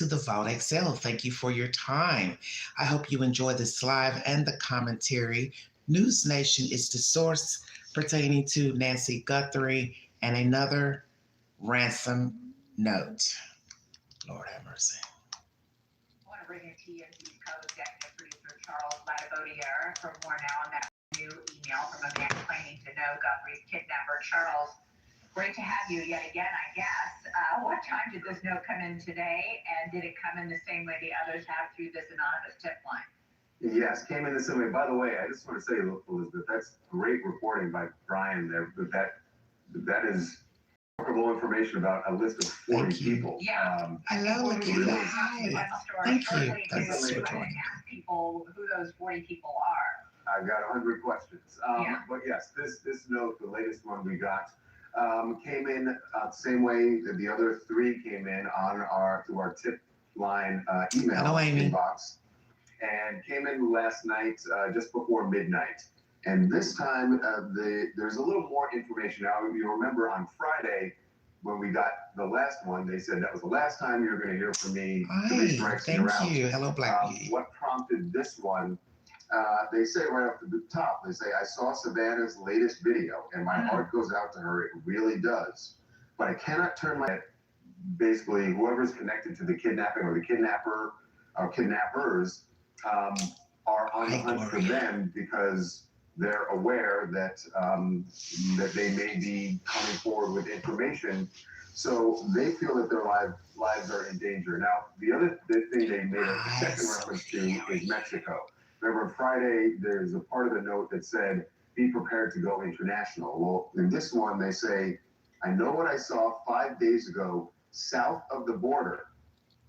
to the Vault Excel. Thank you for your time. I hope you enjoy this live and the commentary. News Nation is the source pertaining to Nancy Guthrie and another ransom note. Lord have mercy. I want to bring in TNT's co-executive producer Charles Latibodiere for more now on that new email from a man claiming to know Guthrie's kidnapper. Charles, great to have you yet again, I guess. What time did this note come in today, and did it come in the same way the others have through this anonymous tip line? Yes, came in the same way. By the way, I just want to say, Elizabeth, that's great reporting by Brian there. But that is remarkable information about a list of 40 people. Yeah. Hello, Lucky. Hi. Thank you. Thanks for joining. Ask people who those 40 people are. I've got 100 questions. But yes, this note, the latest one we got, came in same way that the other three came in to our tip line email inbox, and came in last night just before midnight. And this time there's a little more information. Now, if you remember on Friday when we got the last one, they said that was the last time you're going to hear from me. Hi, thank you. Hello, Black Beauty. What prompted this one? They say right off the top, they say, I saw Savannah's latest video and my heart goes out to her. It really does. But I cannot turn my head. Basically, whoever's connected to the kidnapping or the kidnapper or kidnappers are on the hunt for them because they're aware that that they may be coming forward with information. So they feel that their lives are in danger. Now, the thing they made a second reference to is Mexico. Remember, Friday, there's a part of the note that said, be prepared to go international. Well, in this one, they say, I know what I saw 5 days ago south of the border,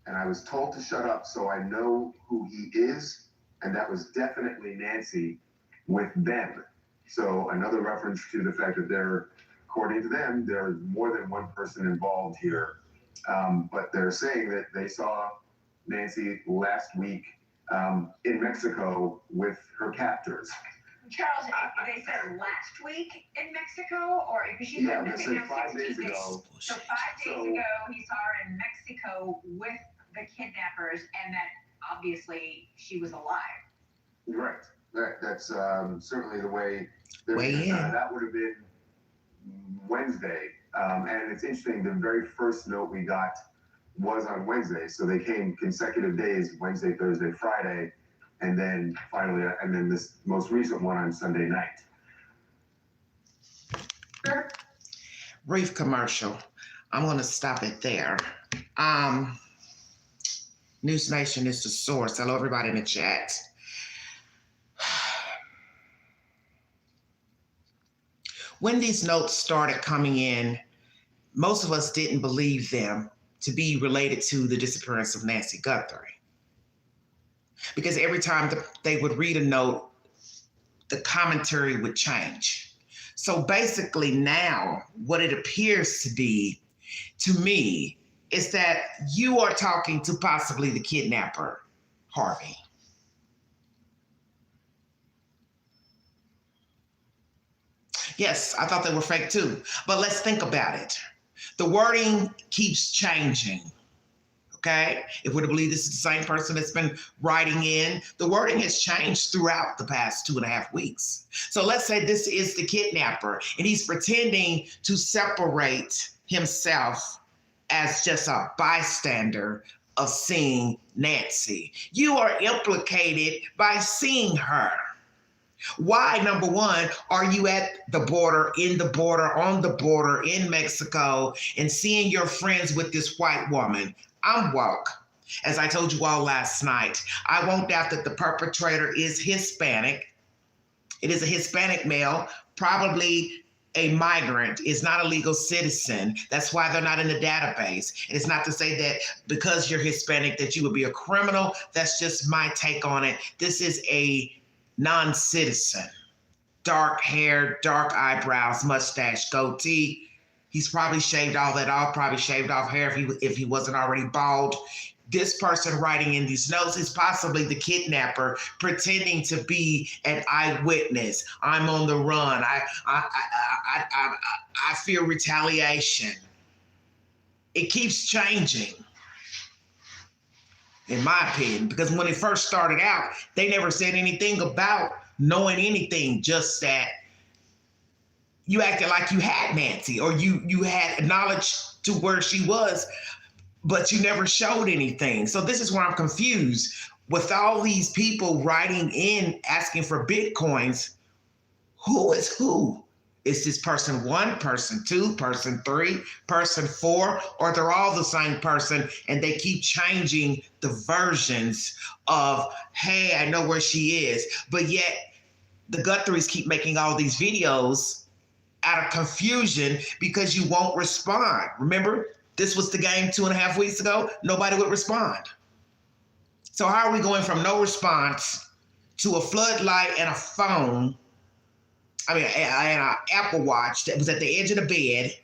and I was told to shut up, so I know who he is, and that was definitely Nancy with them. So another reference to the fact that according to them, there's more than one person involved here. But they're saying that they saw Nancy last week in Mexico with her captors. Charles, they said last week in Mexico, or because she said they said 5 days ago. So 5 days ago, he saw her in Mexico with the kidnappers, and that obviously she was alive. Right. That's certainly the way. That would have been Wednesday, and it's interesting. The very first note we got was on Wednesday, so they came consecutive days: Wednesday, Thursday, Friday, and then finally, and then this most recent one on Sunday night. Brief commercial. I'm going to stop it there. News Nation is the source. Hello, everybody in the chat. When these notes started coming in, most of us didn't believe them to be related to the disappearance of Nancy Guthrie. Because every time they would read a note, the commentary would change. So basically now, what it appears to be, to me, is that you are talking to possibly the kidnapper, Harvey. Yes, I thought they were fake too, but let's think about it. The wording keeps changing, okay? If we're to believe this is the same person that's been writing in, the wording has changed throughout the past 2.5 weeks. So let's say this is the kidnapper, and he's pretending to separate himself as just a bystander of seeing Nancy. You are implicated by seeing her. Why, number one, are you at the border, in the border, on the border, in Mexico, and seeing your friends with this white woman? I'm woke. As I told you all last night, I won't doubt that the perpetrator is Hispanic. It is a Hispanic male, probably a migrant, is not a legal citizen. That's why they're not in the database. And it's not to say that because you're Hispanic that you would be a criminal. That's just my take on it. This is a non-citizen, dark hair, dark eyebrows, mustache, goatee. He's probably shaved all that off, probably shaved off hair if he wasn't already bald. This person writing in these notes is possibly the kidnapper pretending to be an eyewitness. I'm on the run. I fear retaliation. It keeps changing. in my opinion, because when it first started out, they never said anything about knowing anything, just that you acted like you had Nancy, or you had knowledge to where she was, but you never showed anything. So this is where I'm confused with all these people writing in asking for Bitcoins. Who is who? Is this person one, person two, person three, person four, or they're all the same person and they keep changing the versions of, hey, I know where she is. But yet the Guthries keep making all these videos out of confusion because you won't respond. Remember, this was the game 2.5 weeks ago. Nobody would respond. So how are we going from no response to a floodlight and a phone, and an Apple Watch that was at the edge of the bed?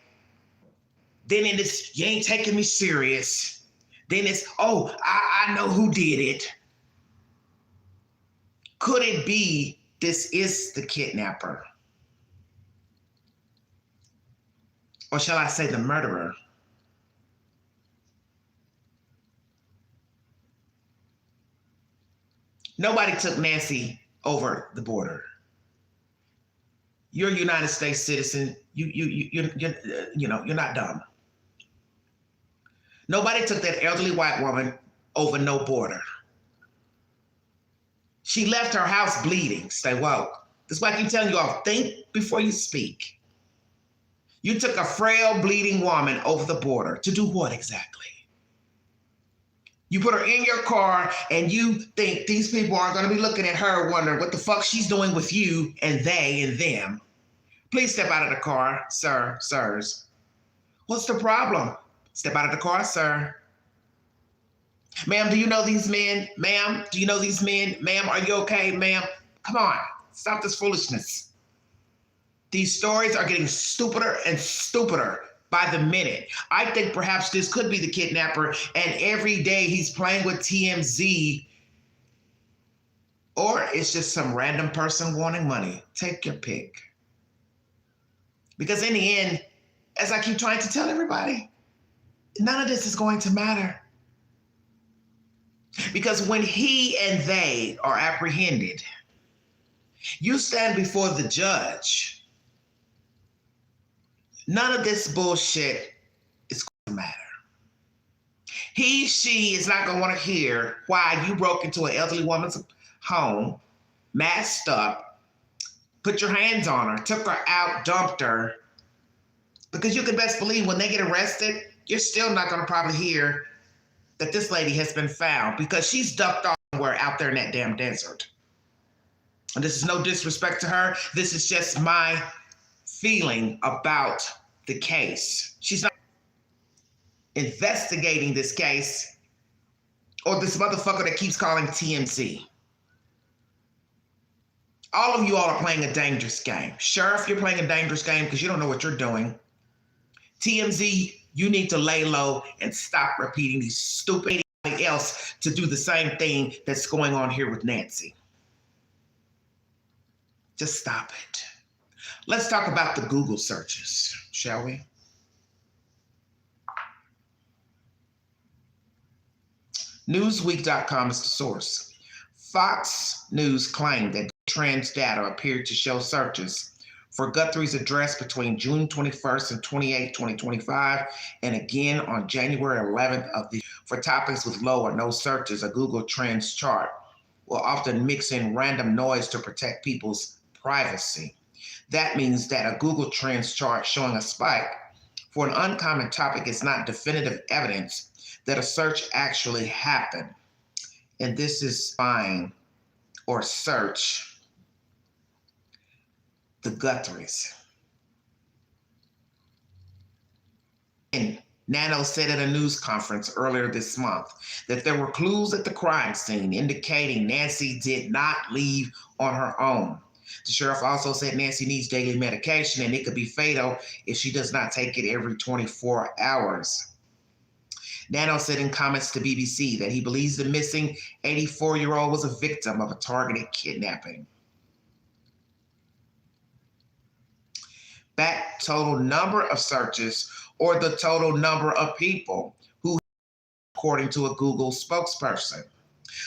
Then it's, you ain't taking me serious. Then it's, oh, I know who did it. Could it be this is the kidnapper? Or shall I say the murderer? Nobody took Nancy over the border. You're a United States citizen. You're not dumb. Nobody took that elderly white woman over no border. She left her house bleeding. Stay woke. That's why I keep telling you all, think before you speak. You took a frail, bleeding woman over the border to do what exactly? You put her in your car and you think these people are going to be looking at her wondering what the fuck she's doing with you and they and them. Please step out of the car, sir, sirs. What's the problem? Step out of the car, sir. Ma'am, do you know these men? Ma'am, do you know these men? Ma'am, are you okay, ma'am? Come on, stop this foolishness. These stories are getting stupider and stupider by the minute. I think perhaps this could be the kidnapper, and every day he's playing with TMZ, or it's just some random person wanting money. Take your pick. Because in the end, as I keep trying to tell everybody, none of this is going to matter. Because when he and they are apprehended, you stand before the judge. None of this bullshit is going to matter. She is not going to want to hear why you broke into an elderly woman's home, masked up, put your hands on her, took her out, dumped her. Because you can best believe when they get arrested, you're still not going to probably hear that this lady has been found because she's ducked off somewhere out there in that damn desert. And this is no disrespect to her. This is just my feeling about the case. She's not investigating this case, or this motherfucker that keeps calling TMZ. All of you all are playing a dangerous game. Sheriff, you're playing a dangerous game because you don't know what you're doing. TMZ, you need to lay low and stop repeating these stupid else to do the same thing that's going on here with Nancy. Just stop it. Let's talk about the Google searches, shall we? Newsweek.com is the source. Fox News claimed that trans data appeared to show searches for Guthrie's address between June 21st and 28, 2025, and again on January 11th of the for topics with low or no searches. A Google Trends chart will often mix in random noise to protect people's privacy. That means that a Google Trends chart showing a spike for an uncommon topic is not definitive evidence that a search actually happened. And this is find or search the Guthries. And Nano said at a news conference earlier this month that there were clues at the crime scene indicating Nancy did not leave on her own. The sheriff also said Nancy needs daily medication and it could be fatal if she does not take it every 24 hours. Nano said in comments to BBC that he believes the missing 84-year-old was a victim of a targeted kidnapping. Back total number of searches or the total number of people who according to a Google spokesperson.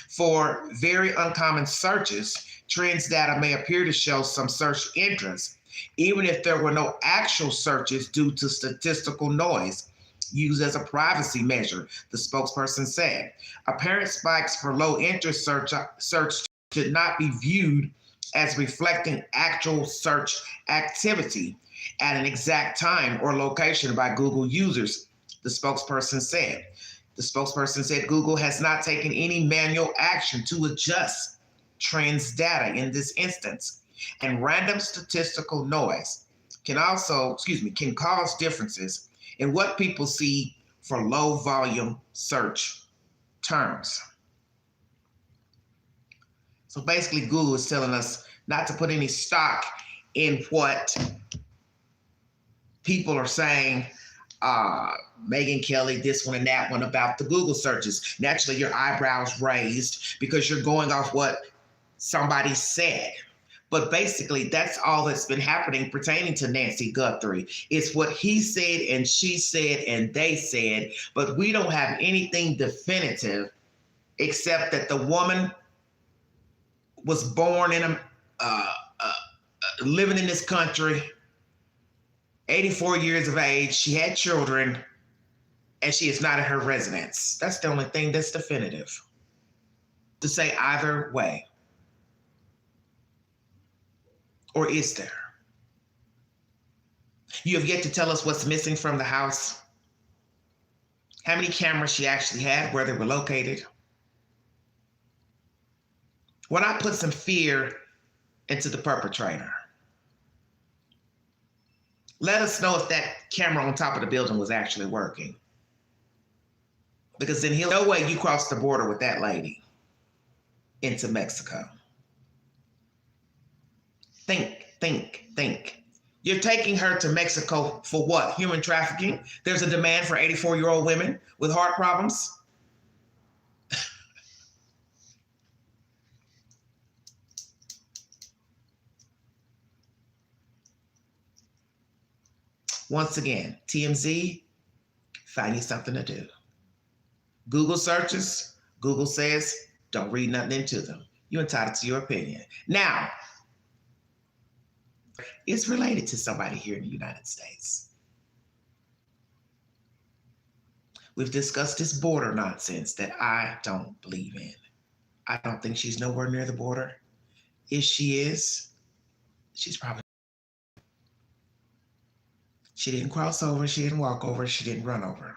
For very uncommon searches, trends data may appear to show some search interest, even if there were no actual searches due to statistical noise used as a privacy measure, the spokesperson said. Apparent spikes for low interest search should not be viewed as reflecting actual search activity at an exact time or location by Google users, the spokesperson said. The spokesperson said Google has not taken any manual action to adjust trends data in this instance, and random statistical noise can cause differences in what people see for low volume search terms. So basically, Google is telling us not to put any stock in what people are saying, Megyn Kelly, this one and that one about the Google searches. Naturally, your eyebrows raised because you're going off what somebody said. But basically, that's all that's been happening pertaining to Nancy Guthrie. It's what he said and she said and they said, but we don't have anything definitive except that the woman was born in living in this country, 84 years of age. She had children, and she is not at her residence. That's the only thing that's definitive to say either way. Or is there? You have yet to tell us what's missing from the house, how many cameras she actually had, where they were located. Why not put some fear into the perpetrator? Let us know if that camera on top of the building was actually working. Because then he'll no way you crossed the border with that lady into Mexico. Think. You're taking her to Mexico for what? Human trafficking? There's a demand for 84-year-old women with heart problems? Once again, TMZ, find you something to do. Google searches, Google says, don't read nothing into them. You're entitled to your opinion. Now, it's related to somebody here in the United States. We've discussed this border nonsense that I don't believe in. I don't think she's nowhere near the border. If she is, she's probably. She didn't cross over, she didn't walk over, she didn't run over.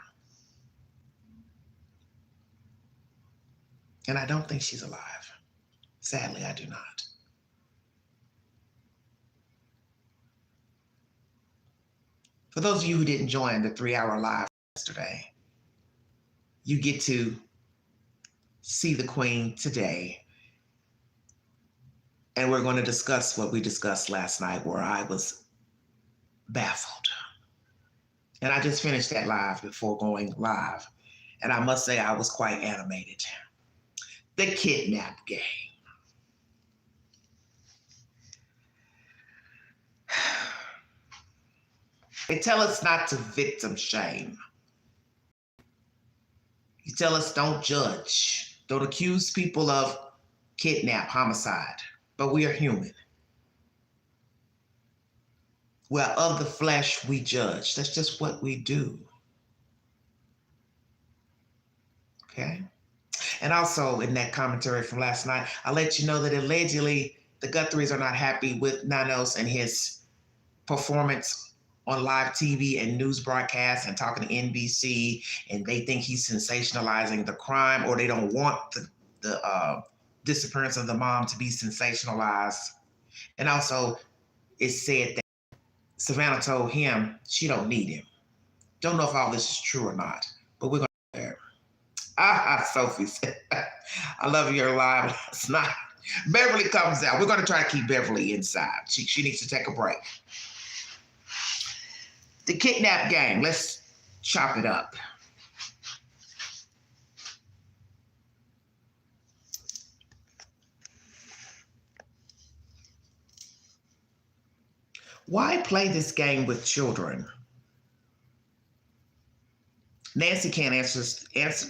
And I don't think she's alive. Sadly, I do not. For those of you who didn't join the 3-hour live yesterday, you get to see the Queen today. And we're going to discuss what we discussed last night, where I was baffled. And I just finished that live before going live. And I must say I was quite animated. The Kidnap game. They tell us not to victim shame. You tell us don't judge. Don't accuse people of kidnap, homicide. But we are human. Well, of the flesh we judge. That's just what we do. Okay? And also in that commentary from last night, I let you know that allegedly the Guthries are not happy with Nanos and his performance on live TV and news broadcasts and talking to NBC, and they think he's sensationalizing the crime, or they don't want the disappearance of the mom to be sensationalized. And also it said that Savannah told him she don't need him. Don't know if all this is true or not, but we're going to there. Sophie said, I love your live last night. Beverly comes out. We're going to try to keep Beverly inside. She needs to take a break. The Kidnap game. Let's chop it up. Why play this game with children? Nancy can't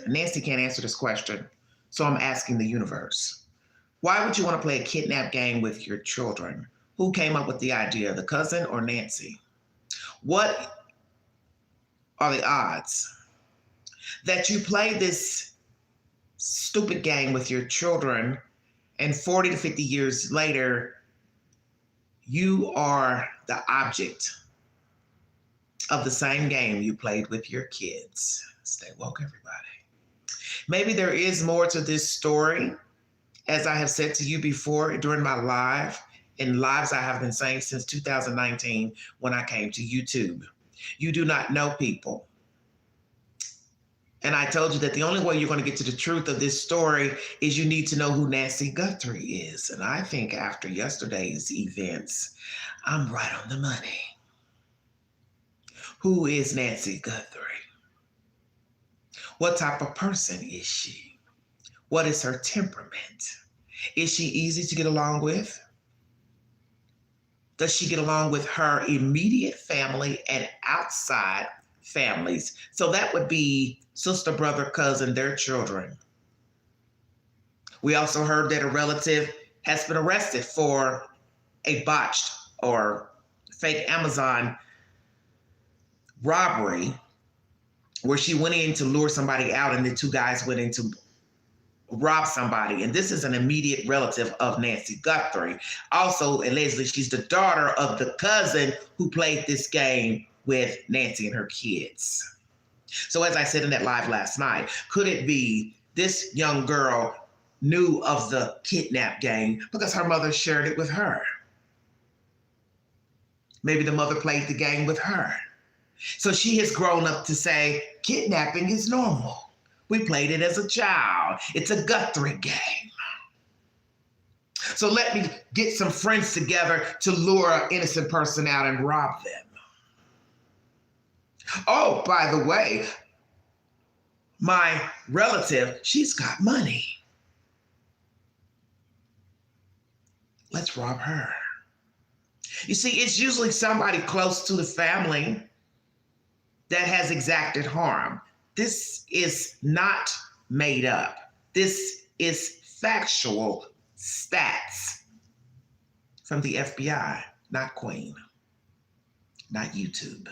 Nancy can't answer this question, so I'm asking the universe. Why would you want to play a kidnap game with your children? Who came up with the idea, the cousin or Nancy? What are the odds that you play this stupid game with your children and 40 to 50 years later, you are the object of the same game you played with your kids? Stay woke, everybody. Maybe there is more to this story. As I have said to you before during my lives I have been saying since 2019 when I came to YouTube. You do not know people. And I told you that the only way you're going to get to the truth of this story is you need to know who Nancy Guthrie is. And I think after yesterday's events, I'm right on the money. Who is Nancy Guthrie? What type of person is she? What is her temperament? Is she easy to get along with? Does she get along with her immediate family and outside families? So that would be sister, brother, cousin, their children. We also heard that a relative has been arrested for a botched or fake Amazon robbery where she went in to lure somebody out and the two guys went in to rob somebody. And this is an immediate relative of Nancy Guthrie. Also, allegedly, she's the daughter of the cousin who played this game with Nancy and her kids. So as I said in that live last night, could it be this young girl knew of the kidnap game because her mother shared it with her? Maybe the mother played the game with her. So she has grown up to say, kidnapping is normal. We played it as a child. It's a Guthrie game. So let me get some friends together to lure an innocent person out and rob them. Oh, by the way, my relative, she's got money. Let's rob her. You see, it's usually somebody close to the family that has exacted harm. This is not made up. This is factual stats from the FBI, not Queen, not YouTube,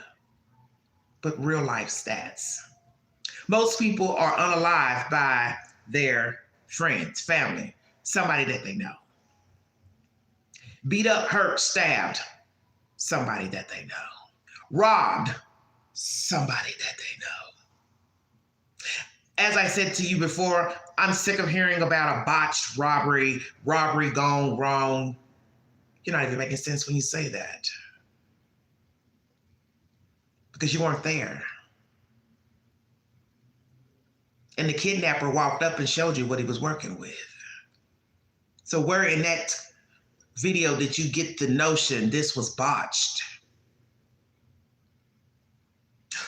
but real life stats. Most people are unalived by their friends, family, somebody that they know. Beat up, hurt, stabbed, somebody that they know. Robbed, somebody that they know. As I said to you before, I'm sick of hearing about a botched robbery gone wrong. You're not even making sense when you say that. Because you weren't there. And the kidnapper walked up and showed you what he was working with. So where in that video did you get the notion this was botched?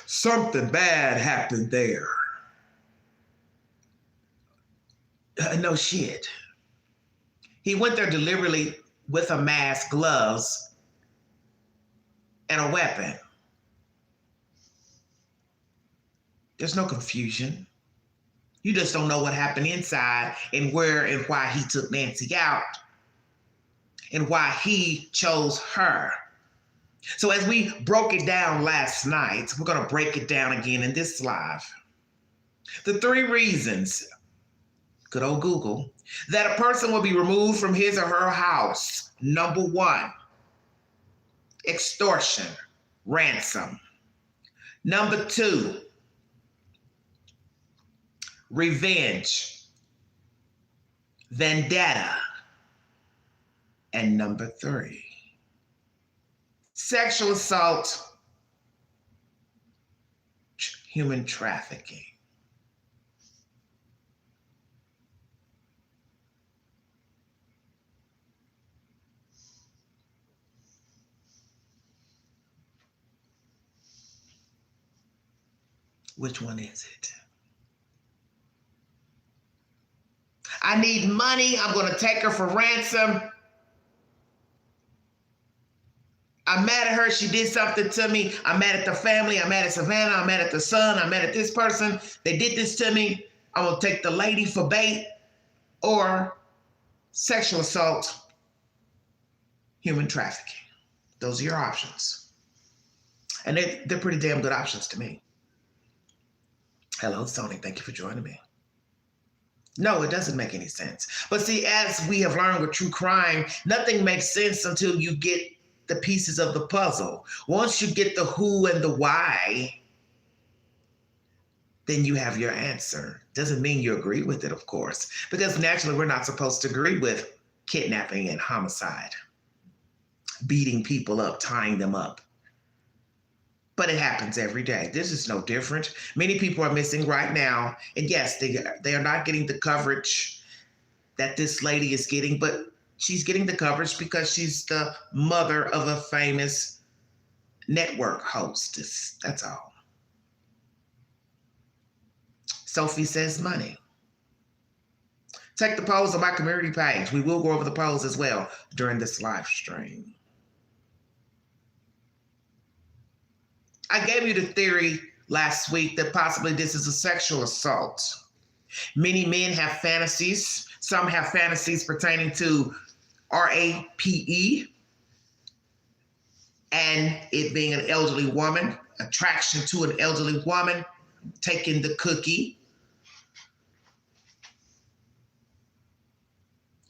Something bad happened there. No shit. He went there deliberately with a mask, gloves, and a weapon. There's no confusion. You just don't know what happened inside and where and why he took Nancy out and why he chose her. So as we broke it down last night, we're going to break it down again in this live. The 3 reasons, good old Google, that a person will be removed from his or her house. Number 1, extortion, ransom. Number 2, revenge, vendetta. And number 3, sexual assault, human trafficking. Which one is it? I need money. I'm going to take her for ransom. I'm mad at her. She did something to me. I'm mad at the family. I'm mad at Savannah. I'm mad at the son. I'm mad at this person. They did this to me. I'm going to take the lady for bait, or sexual assault, human trafficking. Those are your options. And they're pretty damn good options to me. Hello, Sony. Thank you for joining me. No, it doesn't make any sense. But see, as we have learned with true crime, nothing makes sense until you get the pieces of the puzzle. Once you get the who and the why, then you have your answer. Doesn't mean you agree with it, of course, because naturally we're not supposed to agree with kidnapping and homicide, beating people up, tying them up. But it happens every day. This is no different. Many people are missing right now. And yes, they are not getting the coverage that this lady is getting, but she's getting the coverage because she's the mother of a famous network host. That's all. Sophie says money. Take the polls on my community page. We will go over the polls as well during this live stream. I gave you the theory last week that possibly this is a sexual assault. Many men have fantasies. Some have fantasies pertaining to RAPE and it being an elderly woman, attraction to an elderly woman, taking the cookie.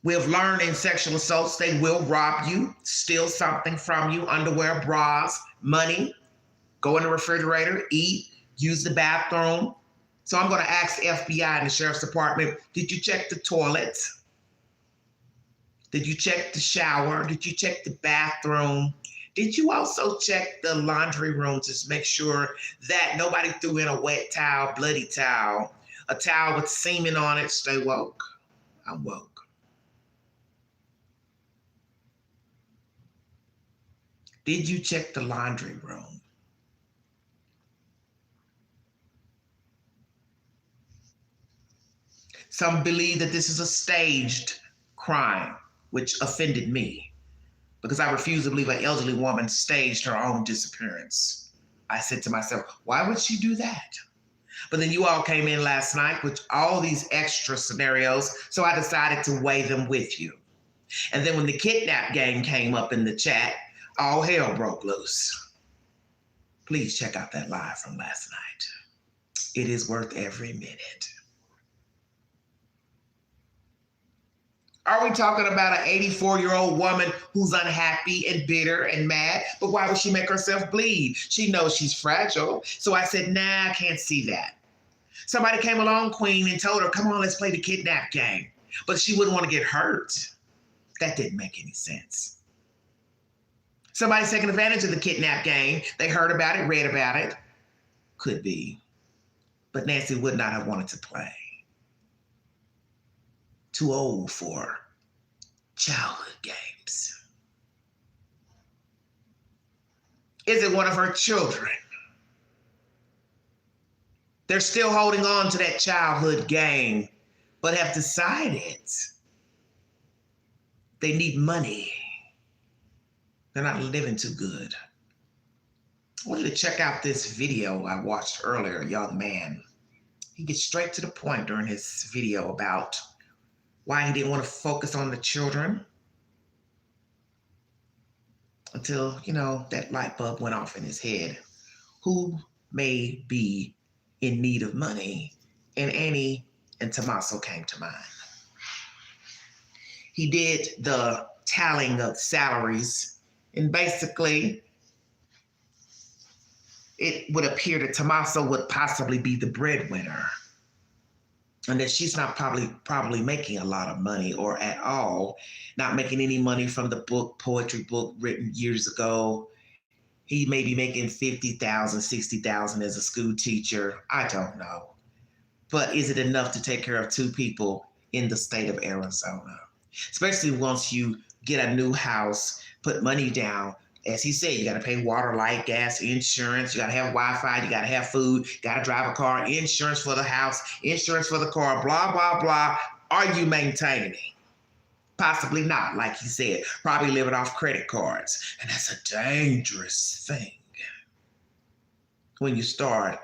We have learned in sexual assaults, they will rob you, steal something from you, underwear, bras, money, go in the refrigerator, eat, use the bathroom. So I'm going to ask the FBI and the Sheriff's Department, did you check the toilet? Did you check the shower? Did you check the bathroom? Did you also check the laundry room to make sure that nobody threw in a wet towel, bloody towel, a towel with semen on it? Stay woke. I'm woke. Did you check the laundry room? Some believe that this is a staged crime, which offended me because I refuse to believe an elderly woman staged her own disappearance. I said to myself, why would she do that? But then you all came in last night with all these extra scenarios, so I decided to weigh them with you. And then when the kidnap game came up in the chat, all hell broke loose. Please check out that live from last night. It is worth every minute. Are we talking about an 84-year-old woman who's unhappy and bitter and mad? But why would she make herself bleed? She knows she's fragile. So I said, nah, I can't see that. Somebody came along, Queen, and told her, come on, let's play the kidnap game. But she wouldn't want to get hurt. That didn't make any sense. Somebody's taking advantage of the kidnap game. They heard about it, read about it. Could be. But Nancy would not have wanted to play. Too old for childhood games. Is it one of her children? They're still holding on to that childhood game, but have decided they need money. They're not living too good. I wanted to check out this video I watched earlier, a young man. He gets straight to the point during his video about why he didn't want to focus on the children until, that light bulb went off in his head. Who may be in need of money? And Annie and Tommaso came to mind. He did the tallying of salaries, and basically it would appear that Tommaso would possibly be the breadwinner, and that she's not probably making a lot of money or at all, not making any money from the poetry book written years ago. He may be making $50,000, $60,000 as a school teacher. I don't know. But is it enough to take care of two people in the state of Arizona? Especially once you get a new house, put money down. As he said, you got to pay water, light, gas, insurance. You got to have Wi-Fi. You got to have food. You got to drive a car. Insurance for the house. Insurance for the car. Blah, blah, blah. Are you maintaining? Possibly not, like he said, probably living off credit cards. And that's a dangerous thing when you start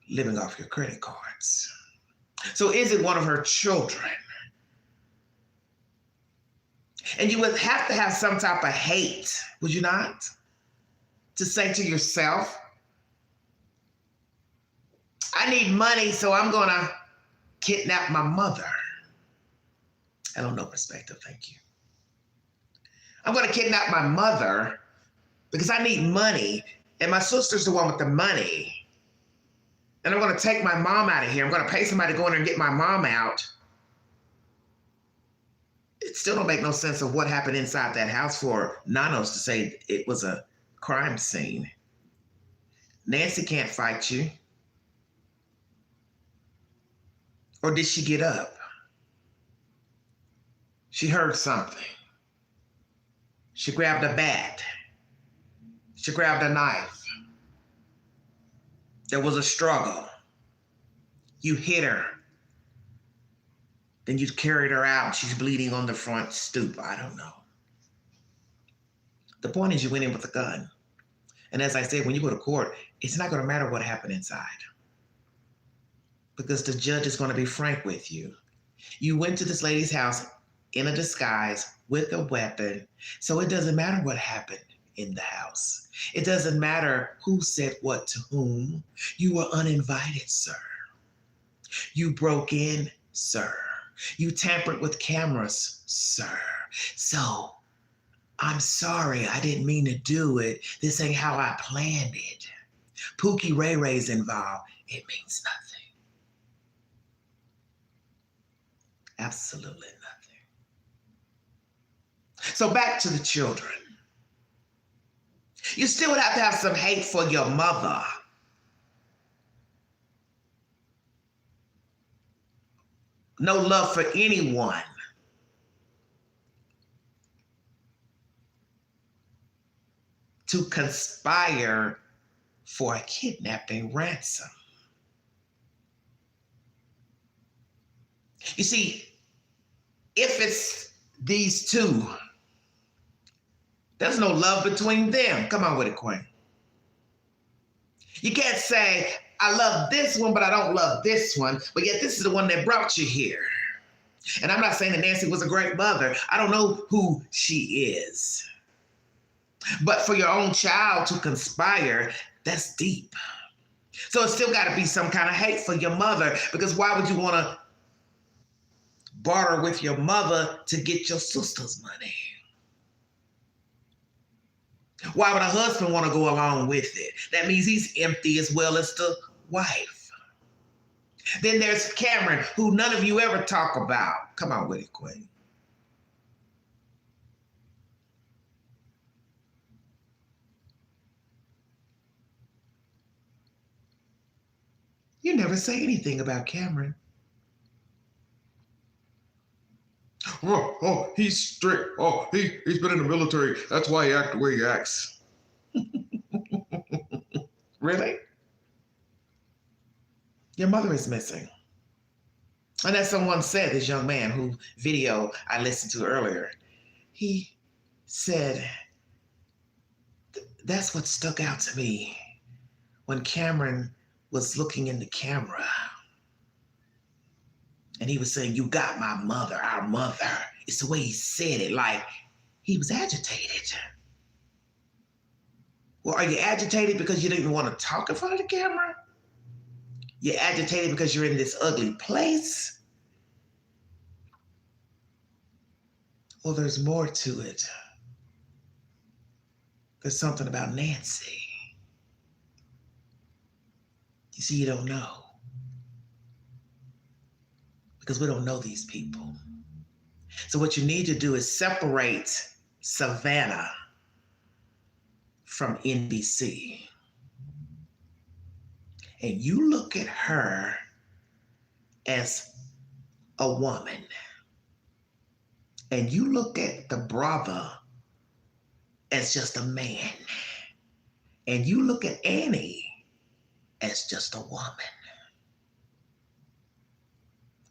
living off your credit cards. So is it one of her children? And you would have to have some type of hate, would you not? To say to yourself, I need money, so I'm going to kidnap my mother. I don't know perspective, thank you. I'm going to kidnap my mother because I need money, and my sister's the one with the money. And I'm going to take my mom out of here. I'm going to pay somebody to go in there and get my mom out. It still don't make no sense of what happened inside that house for Nanos to say it was a crime scene. Nancy can't fight you. Or did she get up? She heard something. She grabbed a bat. She grabbed a knife. There was a struggle. You hit her. Then you carried her out. She's bleeding on the front stoop. I don't know. The point is you went in with a gun. And as I said, when you go to court, it's not going to matter what happened inside. Because the judge is going to be frank with you. You went to this lady's house in a disguise with a weapon. So it doesn't matter what happened in the house. It doesn't matter who said what to whom. You were uninvited, sir. You broke in, sir. You tampered with cameras, sir. So, I'm sorry, I didn't mean to do it. This ain't how I planned it. Pookie Ray Ray's involved. It means nothing. Absolutely nothing. So back to the children. You still would have to have some hate for your mother. No love for anyone. To conspire for a kidnapping ransom. You see, if it's these two, there's no love between them. Come on with it, Queen. You can't say, I love this one, but I don't love this one. But yet this is the one that brought you here. And I'm not saying that Nancy was a great mother. I don't know who she is. But for your own child to conspire, that's deep. So it's still got to be some kind of hate for your mother, because why would you want to barter with your mother to get your sister's money? Why would a husband want to go along with it? That means he's empty as well as the wife. Then there's Cameron, who none of you ever talk about. Come on with it, Queen. You never say anything about Cameron. Oh, he's strict. Oh, he's been in the military. That's why he acts the way he acts. Really? Your mother is missing. And as someone said, this young man whose video I listened to earlier, he said, that's what stuck out to me when Cameron was looking in the camera. And he was saying, you got my mother, our mother. It's the way he said it, like he was agitated. Well, are you agitated because you didn't want to talk in front of the camera? You're agitated because you're in this ugly place? Well, there's more to it. There's something about Nancy. You see, you don't know. Because we don't know these people. So what you need to do is separate Savannah from NBC. And you look at her as a woman. And you look at the brother as just a man. And you look at Annie as just a woman.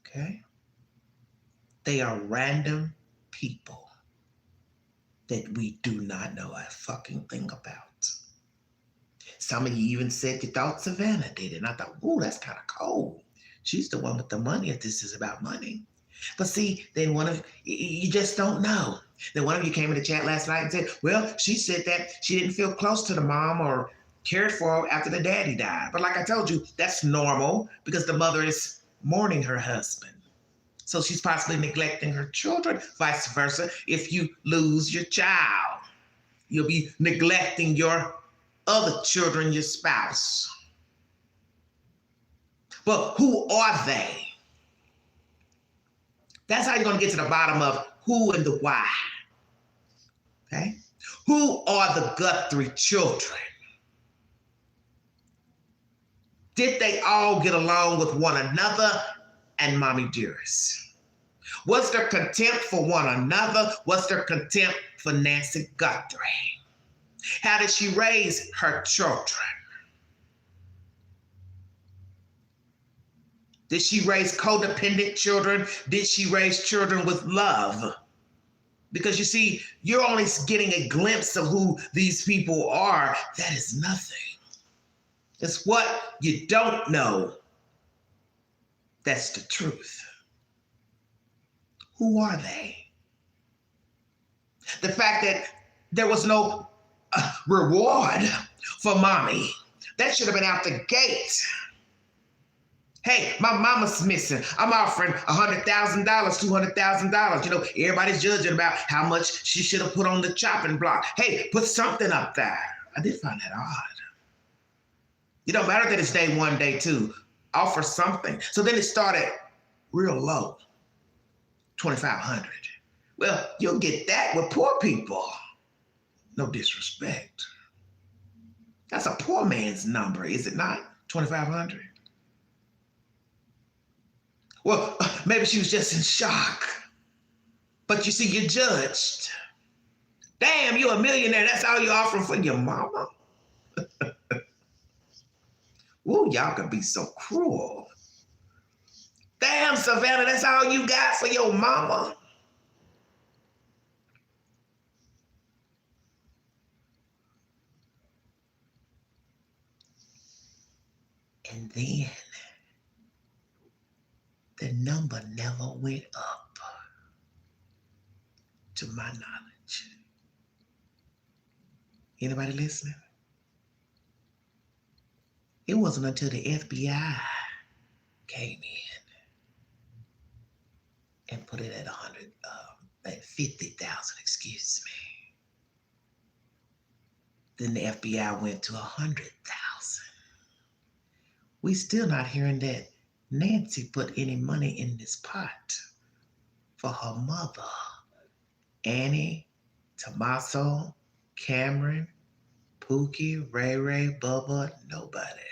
Okay? They are random people that we do not know a fucking thing about. Some of you even said you thought Savannah did it. And I thought, ooh, that's kind of cold. She's the one with the money if this is about money. But see, then you just don't know. Then one of you came in the chat last night and said, well, she said that she didn't feel close to the mom or cared for her after the daddy died. But like I told you, that's normal because the mother is mourning her husband. So she's possibly neglecting her children, vice versa. If you lose your child, you'll be neglecting your other children, your spouse. But who are they? That's how you're going to get to the bottom of who and the why. Okay? Who are the Guthrie children? Did they all get along with one another and Mommy Dearest? Was there contempt for one another? Was there contempt for Nancy Guthrie? How did she raise her children? Did she raise codependent children? Did she raise children with love? Because you see, you're only getting a glimpse of who these people are. That is nothing. It's what you don't know. That's the truth. Who are they? The fact that there was no reward for Mommy, that should have been out the gate. Hey, my mama's missing. I'm offering $100,000, $200,000. You know, everybody's judging about how much she should have put on the chopping block. Hey, put something up there. I did find that odd. You don't matter that it's day one, day two. Offer something. So then it started real low, $2,500. Well, you'll get that with poor people. No disrespect. That's a poor man's number, is it not? $2,500. Well, maybe she was just in shock. But you see, you're judged. Damn, you're a millionaire. That's all you're offering for your mama? Ooh, y'all can be so cruel. Damn, Savannah, that's all you got for your mama? And then the number never went up, to my knowledge. Anybody listening? It wasn't until the FBI came in and put it at 50,000, excuse me. Then the FBI went to 100,000. We still not hearing that Nancy put any money in this pot for her mother, Annie, Tommaso, Cameron, Pookie, Ray Ray, Bubba, nobody.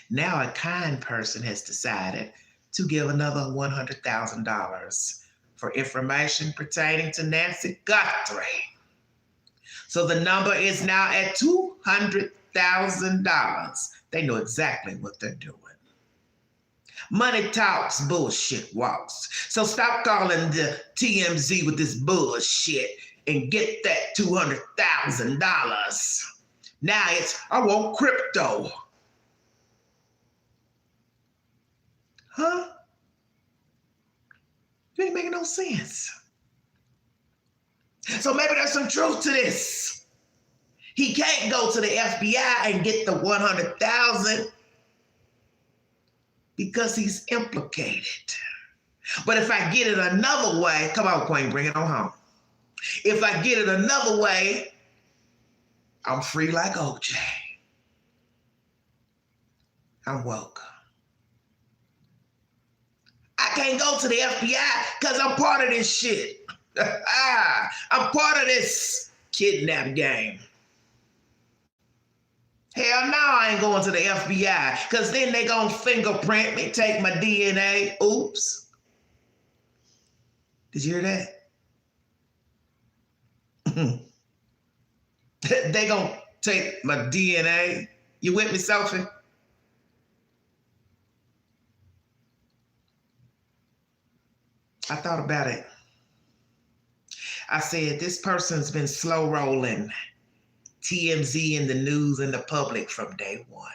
Now a kind person has decided to give another $100,000 for information pertaining to Nancy Guthrie. So the number is now at $200,000. They know exactly what they're doing. Money talks, bullshit walks. So stop calling the TMZ with this bullshit and get that $200,000. Now it's, I want crypto. Huh? It ain't making no sense. So maybe there's some truth to this. He can't go to the FBI and get the 100,000 because he's implicated. But if I get it another way, come on, Queen, bring it on home. If I get it another way, I'm free like OJ. I'm woke. I can't go to the FBI because I'm part of this shit. I'm part of this kidnap game. Hell no, I ain't going to the FBI because then they gonna fingerprint me, take my DNA. Oops. Did you hear that? They gonna take my DNA. You with me, Sophie? I thought about it. I said, this person's been slow rolling TMZ in the news and the public from day one.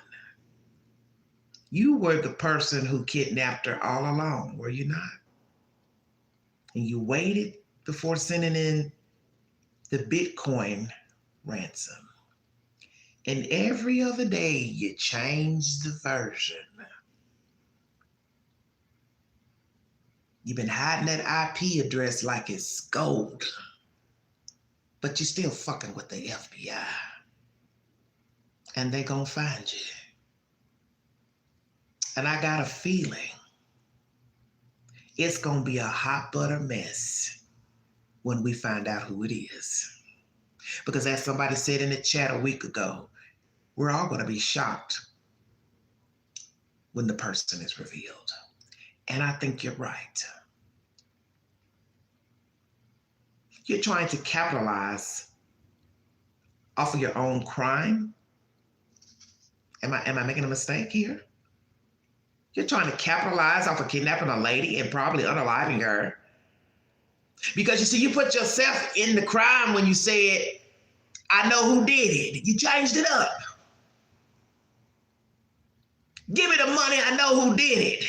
You were the person who kidnapped her all along, were you not? And you waited before sending in the Bitcoin ransom. And every other day you changed the version. You've been hiding that IP address like it's gold. But you're still fucking with the FBI. And they gonna find you. And I got a feeling it's gonna be a hot butter mess when we find out who it is. Because as somebody said in the chat a week ago, we're all gonna be shocked when the person is revealed. And I think you're right. You're trying to capitalize off of your own crime. Am I making a mistake here? You're trying to capitalize off of kidnapping a lady and probably unaliving her. Because you see, you put yourself in the crime when you said, I know who did it. You changed it up. Give me the money, I know who did it.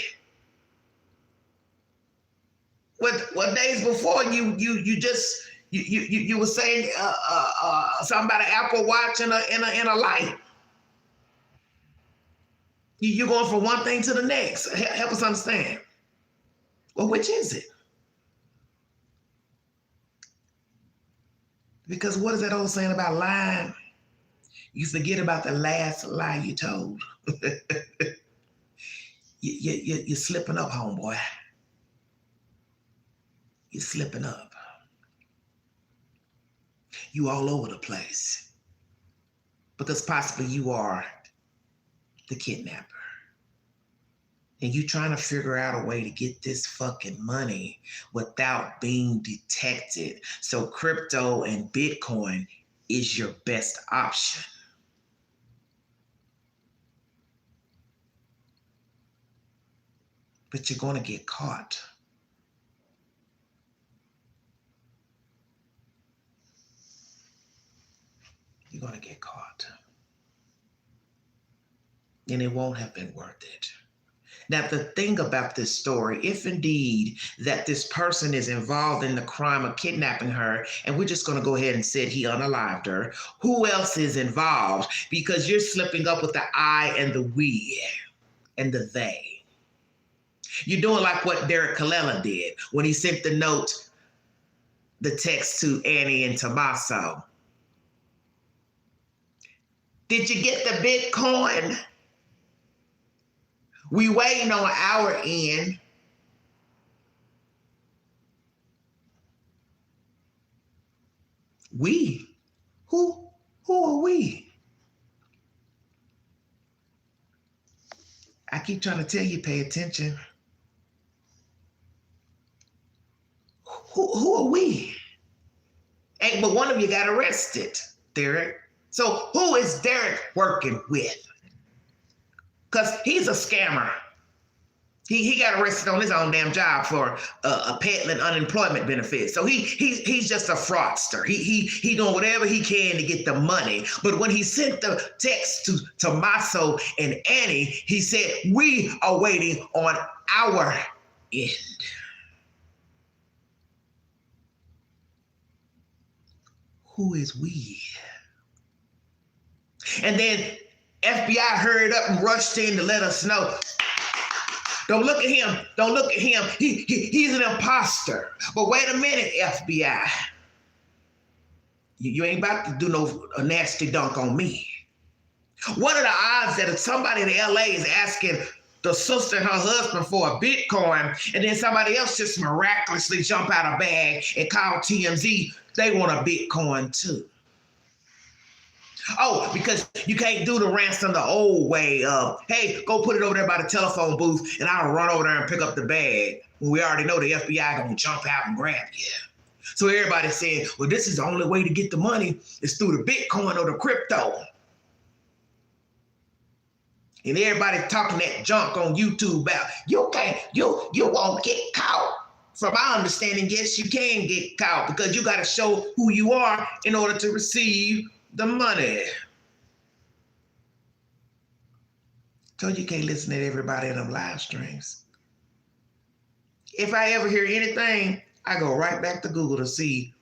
What days before you were saying something about an Apple Watch and a light. You're going from one thing to the next. Help us understand. Well, which is it? Because what is that old saying about lying? You forget about the last lie you told. You're slipping up, homeboy. You're slipping up. You all over the place. Because possibly you are the kidnapper. And you trying to figure out a way to get this fucking money without being detected. So crypto and Bitcoin is your best option. But you're going to get caught. You're going to get caught. And it won't have been worth it. Now, the thing about this story, if indeed that this person is involved in the crime of kidnapping her, and we're just going to go ahead and say he unalived her, who else is involved? Because you're slipping up with the I and the we and the they. You're doing like what Derek Colella did when he sent the text to Annie and Tommaso. Did you get the Bitcoin? We waiting on our end. We? Who are we? I keep trying to tell you, pay attention. Who are we? Ain't but one of you got arrested, Derek. So who is Derek working with? Because he's a scammer. He got arrested on his own damn job for peddling unemployment benefits. So he's just a fraudster. He doing whatever he can to get the money. But when he sent the text to Tommaso and Annie, he said, we are waiting on our end. Who is we? And then FBI hurried up and rushed in to let us know. Don't look at him. Don't look at him. He's an imposter. But wait a minute, FBI. You ain't about to do a nasty dunk on me. What are the odds that if somebody in LA is asking the sister and her husband for a Bitcoin, and then somebody else just miraculously jump out a bag and call TMZ, they want a Bitcoin too? Oh, because you can't do the ransom the old way of, hey, go put it over there by the telephone booth and I'll run over there and pick up the bag. When we already know the FBI gonna jump out and grab you. So everybody's saying, well, this is the only way to get the money is through the Bitcoin or the crypto. And everybody's talking that junk on YouTube about, you won't get caught from my understanding, yes, you can get caught because you got to show who you are in order to receive the money. So you can't listen to everybody in them live streams. If I ever hear anything, I go right back to Google to see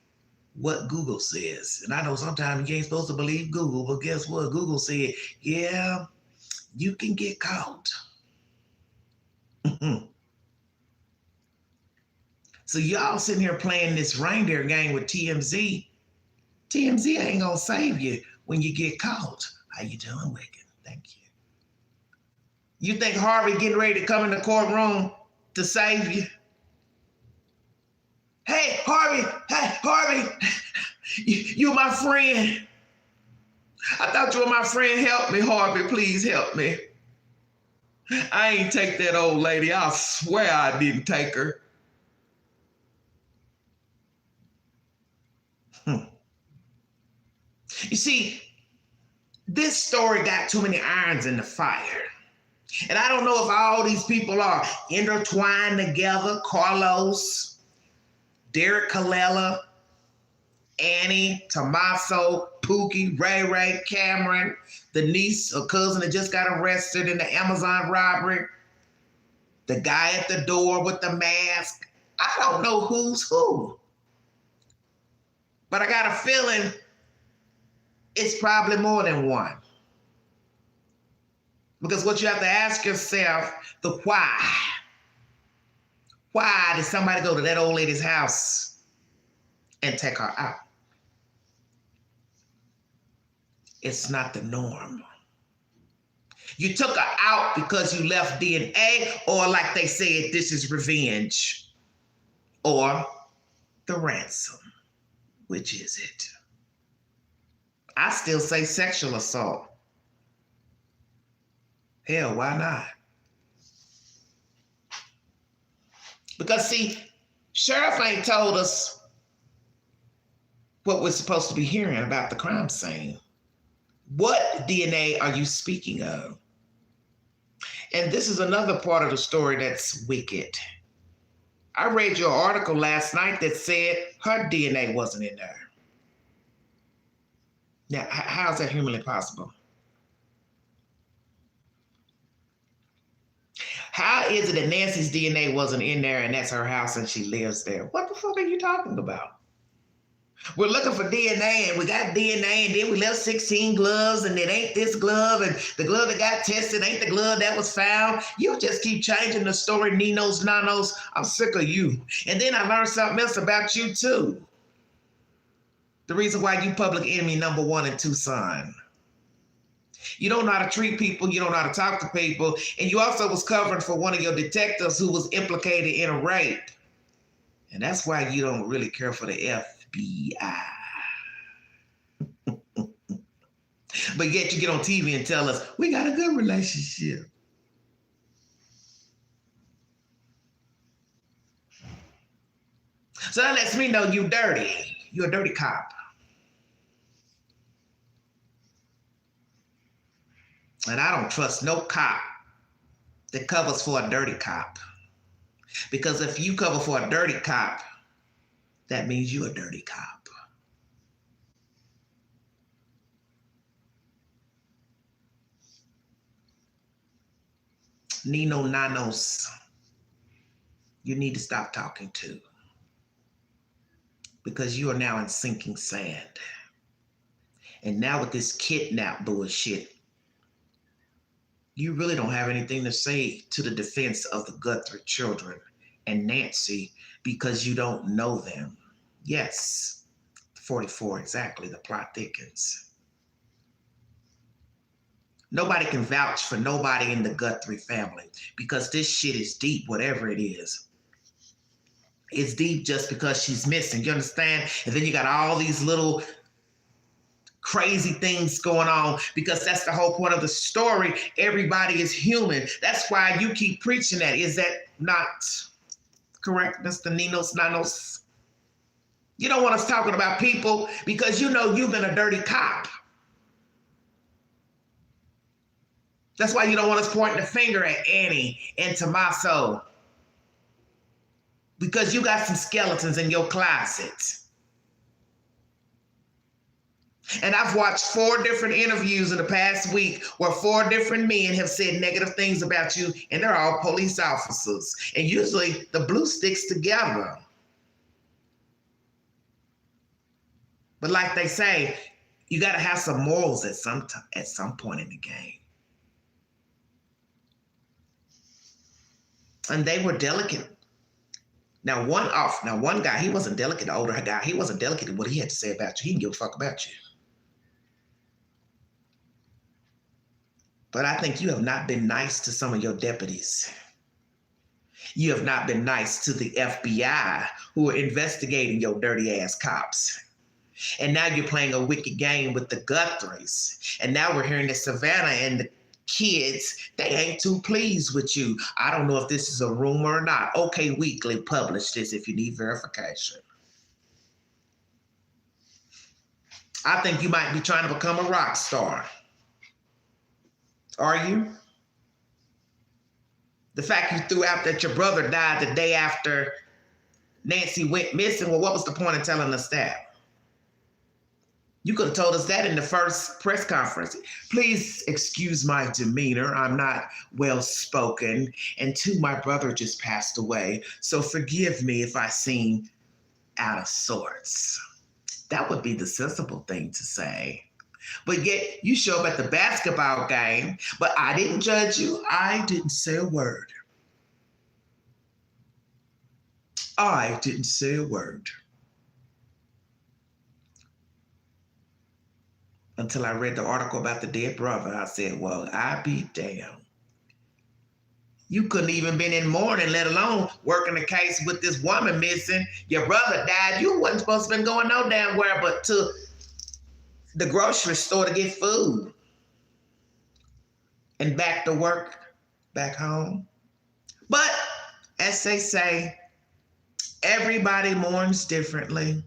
what Google says. And I know sometimes you ain't supposed to believe Google, but guess what? Google said, yeah, you can get caught. So y'all sitting here playing this reindeer game with TMZ. TMZ ain't gonna save you when you get caught. How you doing, Wicked? Thank you. You think Harvey getting ready to come in the courtroom to save you? Hey, Harvey, you my friend. I thought you were my friend. Help me, Harvey, please help me. I ain't take that old lady. I swear I didn't take her. You see, this story got too many irons in the fire. And I don't know if all these people are intertwined together. Carlos, Derek Colella, Annie, Tommaso, Pookie, Ray, Cameron, the niece or cousin that just got arrested in the Amazon robbery, the guy at the door with the mask. I don't know who's who. But I got a feeling it's probably more than one. Because what you have to ask yourself, the why. Why did somebody go to that old lady's house and take her out? It's not the norm. You took her out because you left DNA, or like they said, this is revenge, or the ransom. Which is it? I still say sexual assault. Hell, why not? Because see, sheriff ain't told us what we're supposed to be hearing about the crime scene. What DNA are you speaking of? And this is another part of the story that's wicked. I read your article last night that said her DNA wasn't in there. Now, how is that humanly possible? How is it that Nancy's DNA wasn't in there and that's her house and she lives there? What the fuck are you talking about? We're looking for DNA and we got DNA and then we left 16 gloves and it ain't this glove and the glove that got tested ain't the glove that was found. You just keep changing the story, Ninos, Nanos. I'm sick of you. And then I learned something else about you too. The reason why you public enemy number 1 in Tucson. You don't know how to treat people, you don't know how to talk to people, and you also was covering for one of your detectives who was implicated in a rape. And that's why you don't really care for the FBI. But yet you get on TV and tell us, we got a good relationship. So that lets me know you dirty. You're a dirty cop. And I don't trust no cop that covers for a dirty cop. Because if you cover for a dirty cop, that means you're a dirty cop. Nino Nanos, you need to stop talking to. Because you are now in sinking sand. And now with this kidnap bullshit, you really don't have anything to say to the defense of the Guthrie children and Nancy because you don't know them. Yes, 44, exactly, the plot thickens. Nobody can vouch for nobody in the Guthrie family because this shit is deep, whatever it is. It's deep just because she's missing, you understand? And then you got all these little crazy things going on because that's the whole point of the story. Everybody is human. That's why you keep preaching that. Is that not correct, Mr. Ninos Nanos? You don't want us talking about people because you know you've been a dirty cop. That's why you don't want us pointing the finger at Annie and Tommaso. because you got some skeletons in your closet. And I've watched 4 different interviews in the past week where 4 different men have said negative things about you, and they're all police officers. And usually the blue sticks together. But like they say, you got to have some morals at some point in the game. And they were delicate. Now one guy, he wasn't delicate, the older guy, he wasn't delicate in what he had to say about you. He didn't give a fuck about you. But I think you have not been nice to some of your deputies. You have not been nice to the FBI who are investigating your dirty ass cops. And now you're playing a wicked game with the Guthries. And now we're hearing that Savannah and the kids, they ain't too pleased with you. I don't know if this is a rumor or not. OK Weekly published this if you need verification. I think you might be trying to become a rock star. Are you? The fact you threw out that your brother died the day after Nancy went missing, well, what was the point of telling us that? You could have told us that in the first press conference. Please excuse my demeanor. I'm not well-spoken. And 2, my brother just passed away. So forgive me if I seem out of sorts. That would be the sensible thing to say. But yet you show up at the basketball game, but I didn't judge you. I didn't say a word. I didn't say a word. Until I read the article about the dead brother, I said, well, I be damned. You couldn't even been in mourning, let alone working the case with this woman missing. Your brother died. You wasn't supposed to have been going no damn where but to the grocery store to get food. And back to work, back home. But as they say, everybody mourns differently.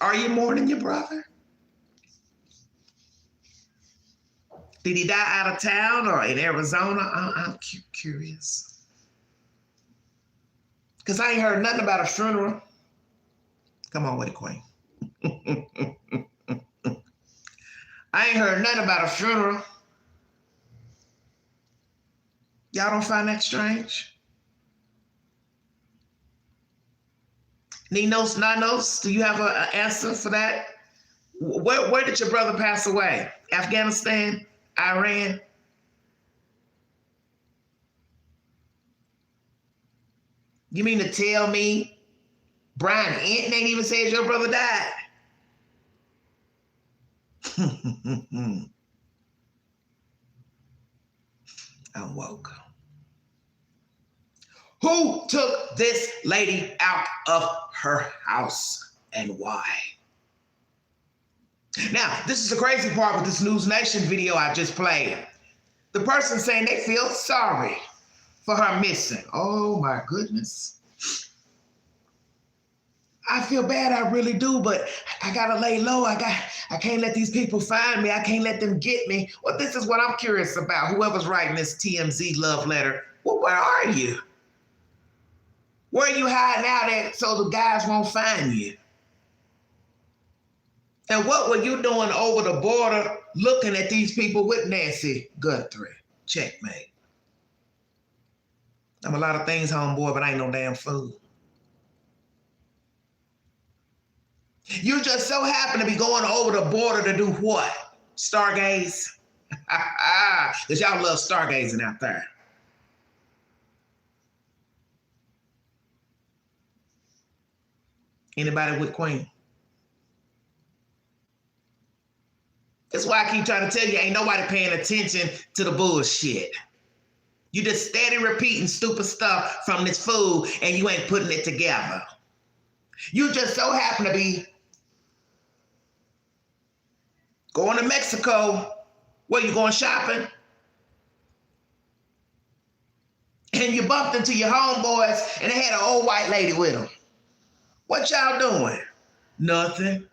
Are you mourning your brother? Did he die out of town or in Arizona? I'm curious. Because I ain't heard nothing about a funeral. Come on with it, Queen. I ain't heard nothing about a funeral. Y'all don't find that strange? Ninos, Nanos, do you have an answer for that? Where did your brother pass away? Afghanistan? Iran? You mean to tell me Brian Enton ain't even said your brother died? I'm woke. Who took this lady out of her house and why? Now, this is the crazy part with this News Nation video I just played. The person saying they feel sorry for her missing. Oh my goodness. I feel bad, I really do, but I gotta lay low. I can't let these people find me. I can't let them get me. Well, this is what I'm curious about. Whoever's writing this TMZ love letter, well, where are you? Where are you hiding out at so the guys won't find you? And what were you doing over the border looking at these people with Nancy Guthrie? Checkmate. I'm a lot of things, homeboy, but I ain't no damn fool. You just so happen to be going over the border to do what? Stargaze? Because y'all love stargazing out there. Anybody with Queen? That's why I keep trying to tell you, ain't nobody paying attention to the bullshit. You just steady repeating stupid stuff from this fool and you ain't putting it together. You just so happen to be going to Mexico. Where you going shopping? And you bumped into your homeboys and they had an old white lady with them. What y'all doing? Nothing.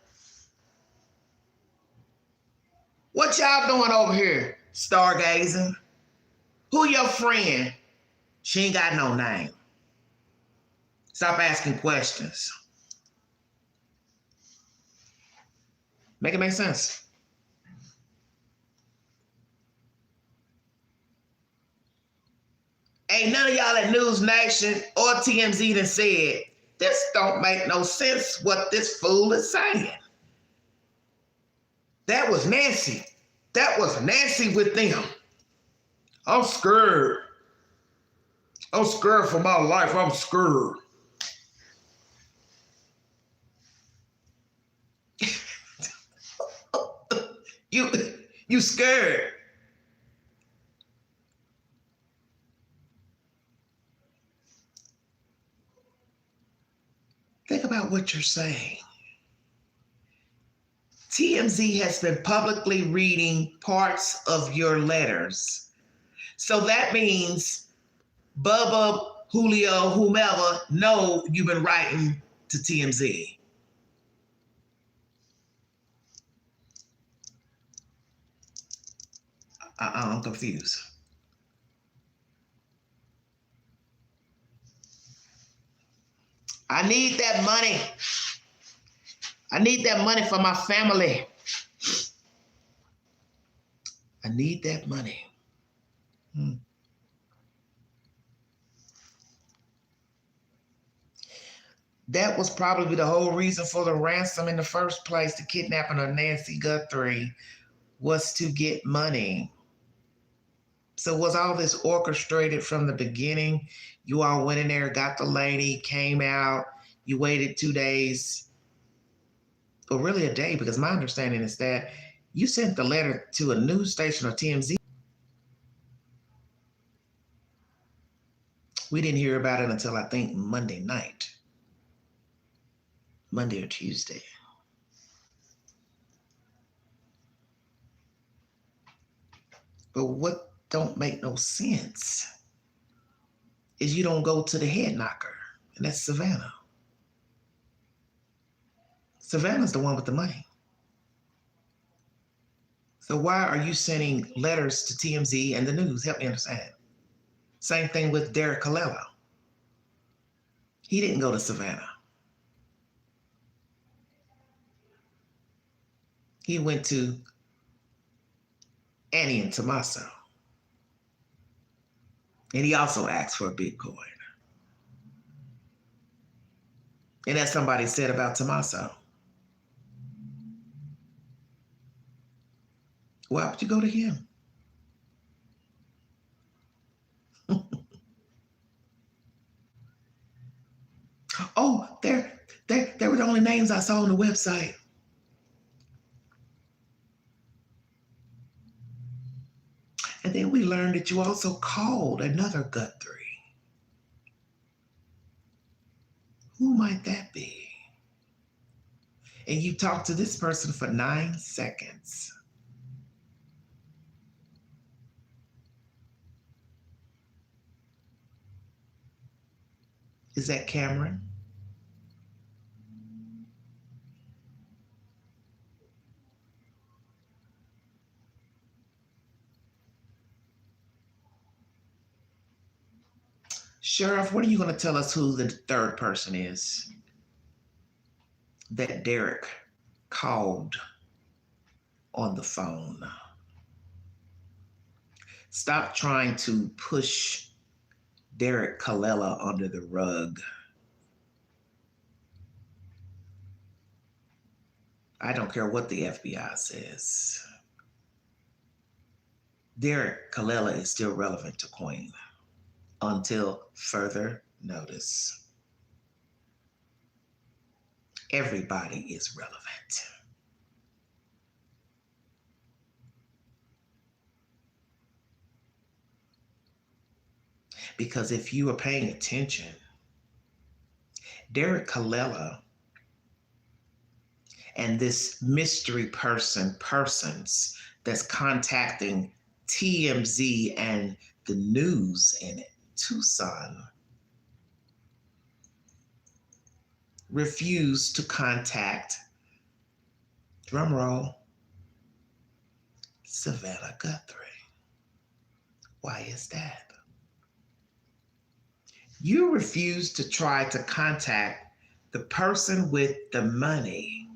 What y'all doing over here? Stargazing. Who your friend? She ain't got no name. Stop asking questions. Make it make sense. Ain't none of y'all at News Nation or TMZ that said, this don't make no sense what this fool is saying. That was Nancy. That was Nancy with them. I'm scared. I'm scared for my life. I'm scared. You scared. Think about what you're saying. TMZ has been publicly reading parts of your letters. So that means Bubba, Julio, whomever know you've been writing to TMZ. I'm confused. I need that money. I need that money for my family. I need that money. That was probably the whole reason for the ransom in the first place. The kidnapping of Nancy Guthrie was to get money. So was all this orchestrated from the beginning? You all went in there, got the lady, came out, you waited 2 days, or really a day, because my understanding is that you sent the letter to a news station or TMZ. We didn't hear about it until I think Monday night. Monday or Tuesday. But what don't make no sense is you don't go to the head knocker, and that's Savannah. Savannah's the one with the money. So why are you sending letters to TMZ and the news? Help me understand. Same thing with Derek Colella. He didn't go to Savannah. He went to Annie and Tommaso. And he also asked for a Bitcoin. And as somebody said about Tommaso, why would you go to him? Oh, they were the only names I saw on the website. And then we learned that you also called another Guthrie. Who might that be? And you talked to this person for 9 seconds. Is that Cameron? Sheriff, what are you going to tell us who the third person is that Derek called on the phone? Stop trying to push Derek Colella under the rug. I don't care what the FBI says. Derek Colella is still relevant to Queen until further notice. Everybody is relevant. Because if you are paying attention, Derek Colella and this mystery persons that's contacting TMZ and the news in Tucson refused to contact, drumroll, Savannah Guthrie. Why is that? You refuse to try to contact the person with the money.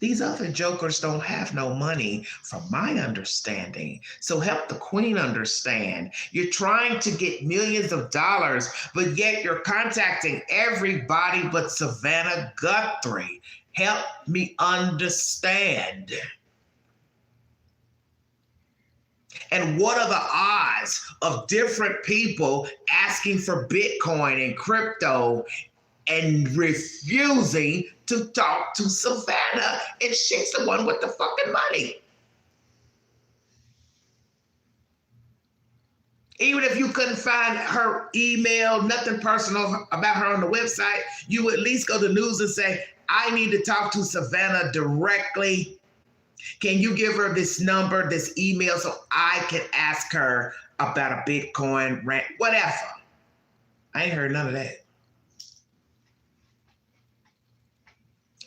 These other jokers don't have no money, from my understanding. So help the queen understand. You're trying to get millions of dollars, but yet you're contacting everybody but Savannah Guthrie. Help me understand. And what are the odds of different people asking for Bitcoin and crypto and refusing to talk to Savannah? And she's the one with the fucking money. Even if you couldn't find her email, nothing personal about her on the website, you would at least go to the news and say, I need to talk to Savannah directly. Can you give her this number, this email, so I can ask her about a Bitcoin rant, whatever. I ain't heard none of that.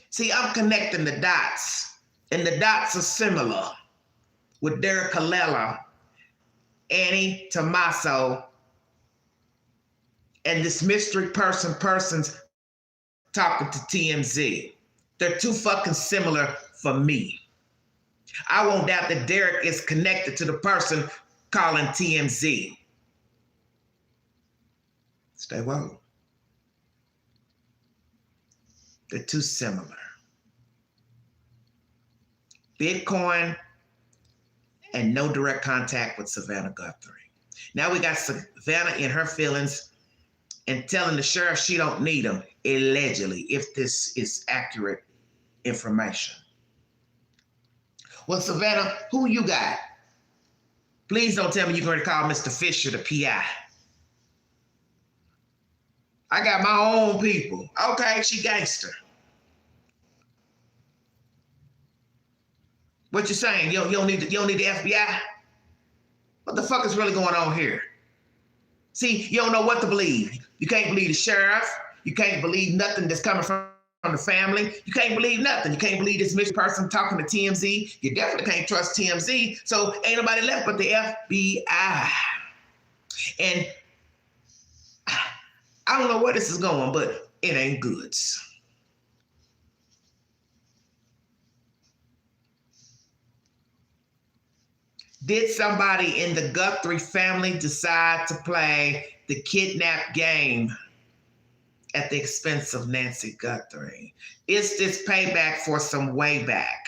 See, I'm connecting the dots, and the dots are similar with Derek Colella, Annie Tommaso, and this mystery person's talking to TMZ. They're too fucking similar for me. I won't doubt that Derek is connected to the person calling TMZ. Stay woke. They're too similar. Bitcoin and no direct contact with Savannah Guthrie. Now we got Savannah in her feelings and telling the sheriff she don't need him, allegedly, if this is accurate information. Well, Savannah, who you got? Please don't tell me you're going to call Mr. Fisher the PI. I got my own people. Okay, she gangster. What you saying? You don't need the FBI? What the fuck is really going on here? See, you don't know what to believe. You can't believe the sheriff. You can't believe nothing that's coming from the family. You can't believe nothing. You can't believe this missing person talking to TMZ. You definitely can't trust TMZ. So ain't nobody left but the FBI. And I don't know where this is going, but it ain't goods. Did somebody in the Guthrie family decide to play the kidnap game at the expense of Nancy Guthrie? Is this payback for some way back?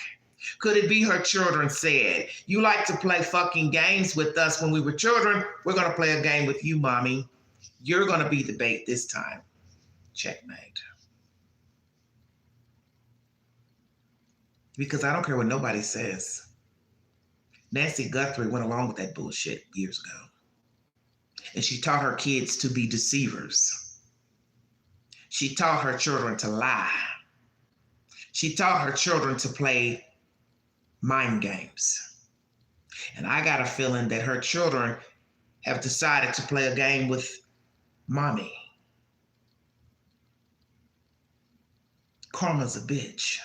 Could it be her children said, you like to play fucking games with us when we were children, we're gonna play a game with you, mommy. You're gonna be the bait this time. Checkmate. Because I don't care what nobody says. Nancy Guthrie went along with that bullshit years ago. And she taught her kids to be deceivers. She taught her children to lie. She taught her children to play mind games. And I got a feeling that her children have decided to play a game with mommy. Karma's a bitch.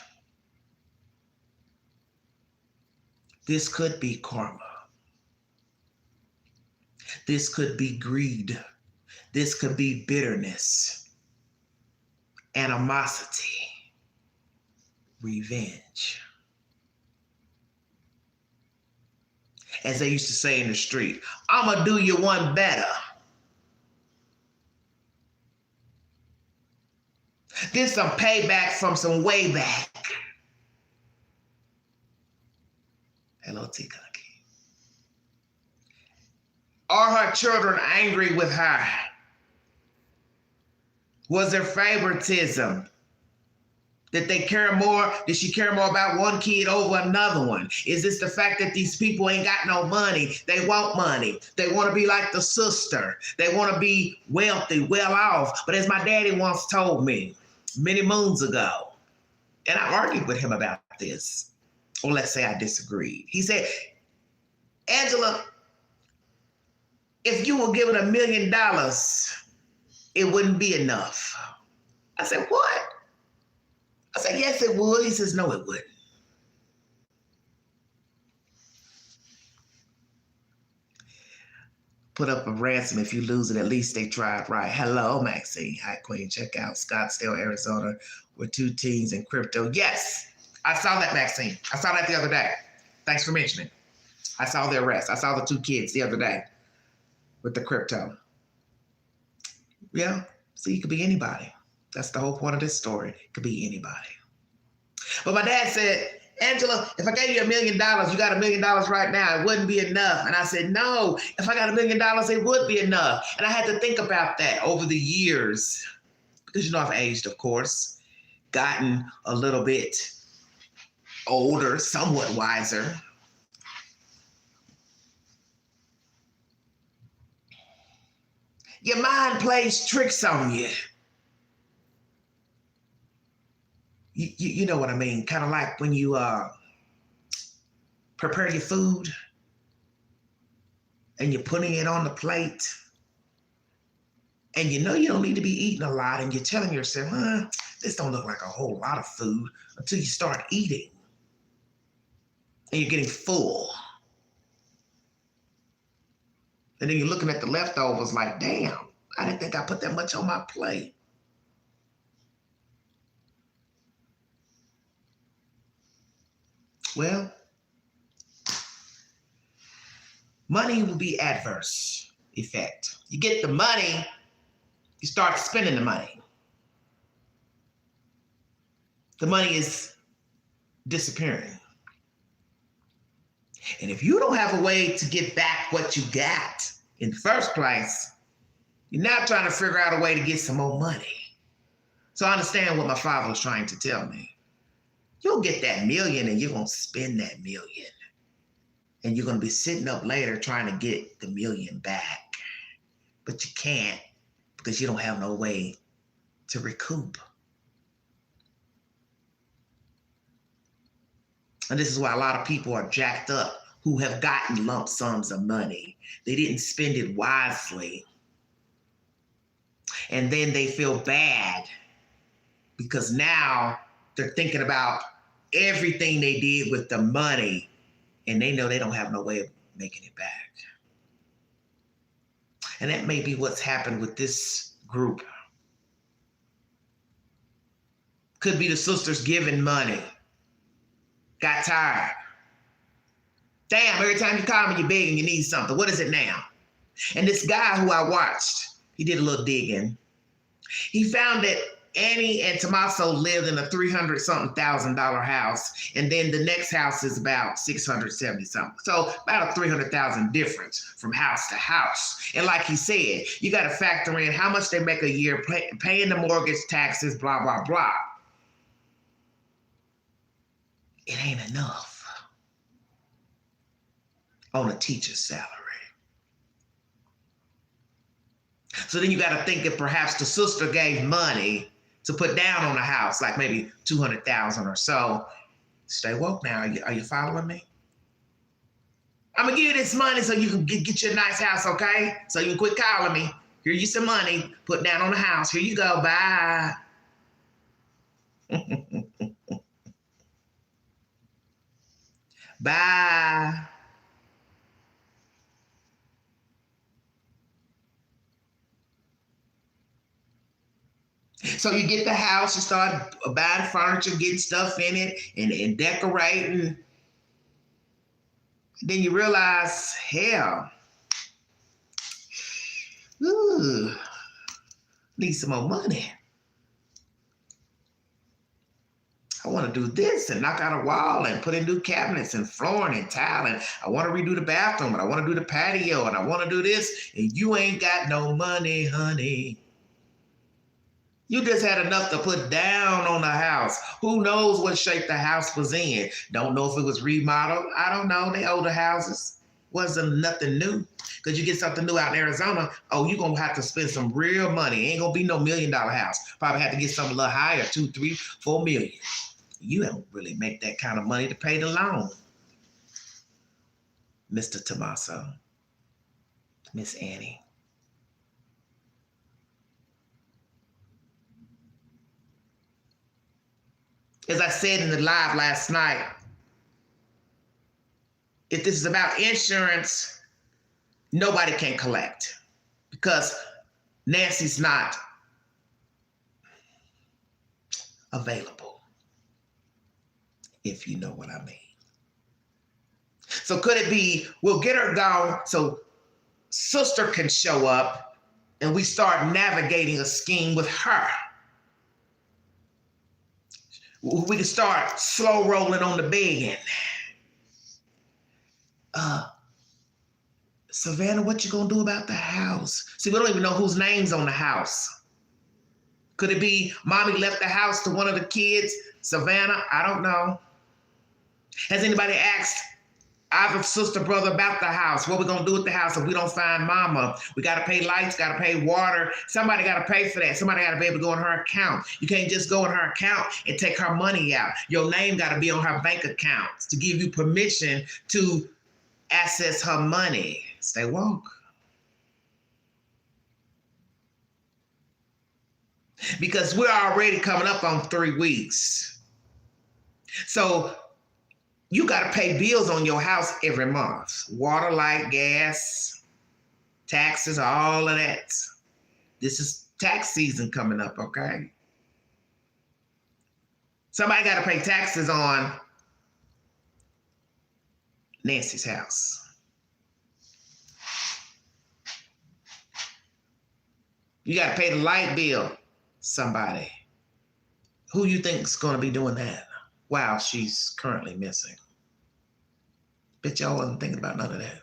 This could be karma. This could be greed. This could be bitterness, animosity, revenge. As they used to say in the street, I'ma do you one better. This some payback from some way back. Hello, T. Cookie. Are her children angry with her? Was there favoritism? Did they care more? Did she care more about one kid over another one? Is this the fact that these people ain't got no money? They want money. They want to be like the sister. They want to be wealthy, well off. But as my daddy once told me many moons ago, and I argued with him about this, or let's say I disagreed. He said, Angela, if you were given $1 million, it wouldn't be enough. I said, what? I said, yes, it would. He says, no, it wouldn't. put up a ransom if you lose it. At least they tried right. Hello, Maxine. Hi, Queen. Check out Scottsdale, Arizona, with 2 teens in crypto. Yes, I saw that, Maxine. I saw that the other day. Thanks for mentioning. I saw the arrest. I saw the 2 kids the other day with the crypto. Yeah, see, it could be anybody. That's the whole point of this story. It could be anybody. But my dad said, Angela, if I gave you $1 million, you got $1 million right now, it wouldn't be enough. And I said, no, if I got $1 million, it would be enough. And I had to think about that over the years because, you know, I've aged, of course, gotten a little bit older, somewhat wiser. Your mind plays tricks on you. You know what I mean? Kind of like when you prepare your food and you're putting it on the plate and you know you don't need to be eating a lot and you're telling yourself, this don't look like a whole lot of food until you start eating and you're getting full. And then you're looking at the leftovers like, damn, I didn't think I put that much on my plate. Well, money will be adverse effect. You get the money, you start spending the money. The money is disappearing. And if you don't have a way to get back what you got in the first place, you're now trying to figure out a way to get some more money. So I understand what my father was trying to tell me. You'll get that $1 million and you're going to spend that $1 million. And you're going to be sitting up later trying to get the $1 million back. But you can't because you don't have no way to recoup. And this is why a lot of people are jacked up who have gotten lump sums of money. They didn't spend it wisely. And then they feel bad because now they're thinking about everything they did with the money and they know they don't have no way of making it back. And that may be what's happened with this group. Could be the sisters giving money. Got tired. Damn, every time you call me, you're begging, you need something. What is it now? And this guy who I watched, he did a little digging. He found that Annie and Tommaso lived in a $300,000 house, and then the next house is about $670 something. So about a $300,000 difference from house to house. And like he said, you got to factor in how much they make a year, paying the mortgage, taxes, blah, blah, blah. It ain't enough on a teacher's salary. So then you got to think that perhaps the sister gave money to put down on the house, like maybe $200,000 or so. Stay woke now. Are you following me? I'm gonna give you this money so you can get you a nice house, okay? So you can quit calling me. Here you some money, put down on the house. Here you go. Bye. Bye. So you get the house, you start buying furniture, getting stuff in it, and decorating. Then you realize, hell, need some more money. I want to do this and knock out a wall and put in new cabinets and flooring and tile. And I want to redo the bathroom and I want to do the patio and I want to do this. And you ain't got no money, honey. You just had enough to put down on the house. Who knows what shape the house was in? Don't know if it was remodeled. I don't know. They older houses. Wasn't nothing new. Because you get something new out in Arizona, oh, you're going to have to spend some real money. Ain't going to be no $1 million house. Probably have to get something a little higher, 2, 3, 4 million. You don't really make that kind of money to pay the loan. Mr. Tommaso, Miss Annie. As I said in the live last night, if this is about insurance, nobody can collect because Nancy's not available, if you know what I mean. So could it be we'll get her gone so sister can show up and we start navigating a scheme with her? We can start slow rolling on the bed. Savannah, what you gonna do about the house? See, we don't even know whose name's on the house. Could it be mommy left the house to one of the kids? Savannah, I don't know. Has anybody asked either sister, brother about the house? What we gonna do with the house if we don't find mama? We gotta pay lights, gotta pay water. Somebody gotta pay for that. Somebody gotta be able to go in her account. You can't just go in her account and take her money out. Your name gotta be on her bank accounts to give you permission to access her money. Stay woke. Because we're already coming up on 3 weeks. So you got to pay bills on your house every month. Water, light, gas, taxes, all of that. This is tax season coming up, okay? Somebody got to pay taxes on Nancy's house. You got to pay the light bill. Somebody. Who you think is going to be doing that while she's currently missing? Bet y'all wasn't thinking about none of that.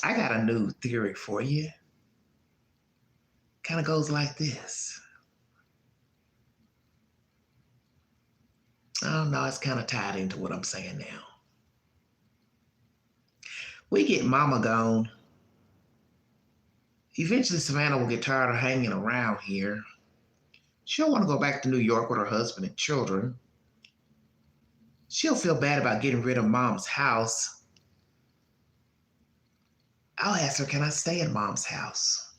I got a new theory for you. Kind of goes like this. I don't know, it's kind of tied into what I'm saying now. We get mama gone. Eventually, Savannah will get tired of hanging around here. She'll want to go back to New York with her husband and children. She'll feel bad about getting rid of mom's house. I'll ask her, can I stay in mom's house?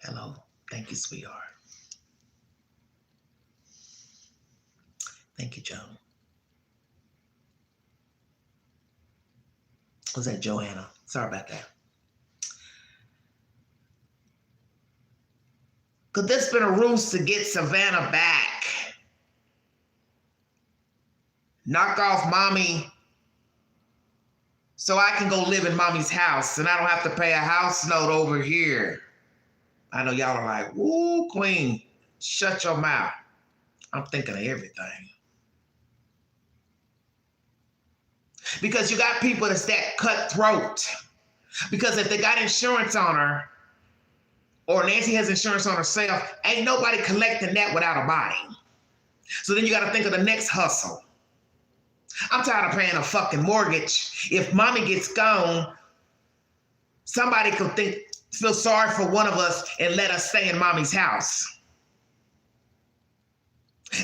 Hello, thank you, sweetheart. Thank you, Joan. Was that Joanna? Sorry about that. Could this been a ruse to get Savannah back? Knock off mommy so I can go live in mommy's house and I don't have to pay a house note over here. I know y'all are like, woo, queen, shut your mouth. I'm thinking of everything. Because you got people that's that cutthroat. Because if they got insurance on her, or Nancy has insurance on herself, ain't nobody collecting that without a body. So then you got to think of the next hustle. I'm tired of paying a fucking mortgage. If mommy gets gone, somebody could feel sorry for one of us and let us stay in mommy's house.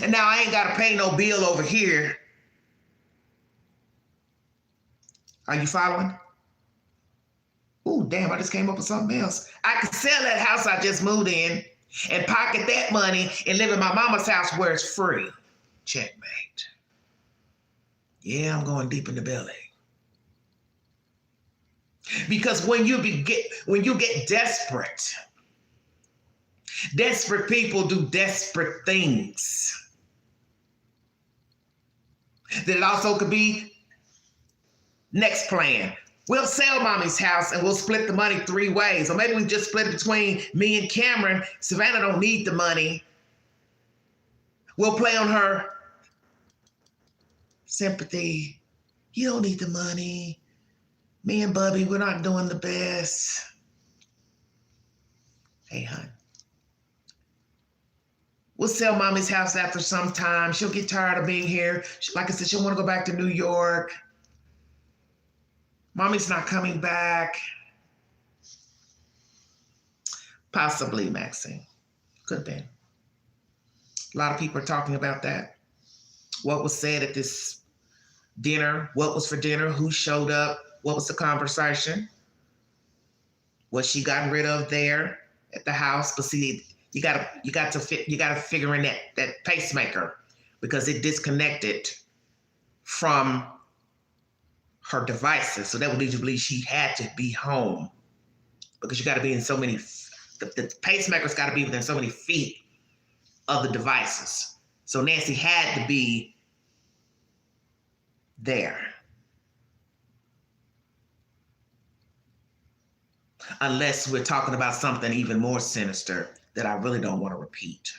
And now I ain't got to pay no bill over here. Are you following? Oh, damn, I just came up with something else. I could sell that house I just moved in and pocket that money and live in my mama's house where it's free. Checkmate. Yeah, I'm going deep in the belly. Because when you get desperate, desperate people do desperate things. Then it also could be next plan. We'll sell mommy's house and we'll split the money 3 ways. Or maybe we just split it between me and Cameron. Savannah don't need the money. We'll play on her sympathy. You don't need the money. Me and Bubby, we're not doing the best. Hey, hon. We'll sell mommy's house after some time. She'll get tired of being here. Like I said, she'll want to go back to New York. Mommy's not coming back. Possibly, Maxine. Could have been. A lot of people are talking about that. What was said at this dinner? What was for dinner? Who showed up? What was the conversation? Was she gotten rid of there at the house? But see, you gotta figure in that pacemaker. because it disconnected from her devices. So that would lead you to believe she had to be home, because you got to be in so many, the pacemaker's got to be within so many feet of the devices. So Nancy had to be there. Unless we're talking about something even more sinister that I really don't want to repeat.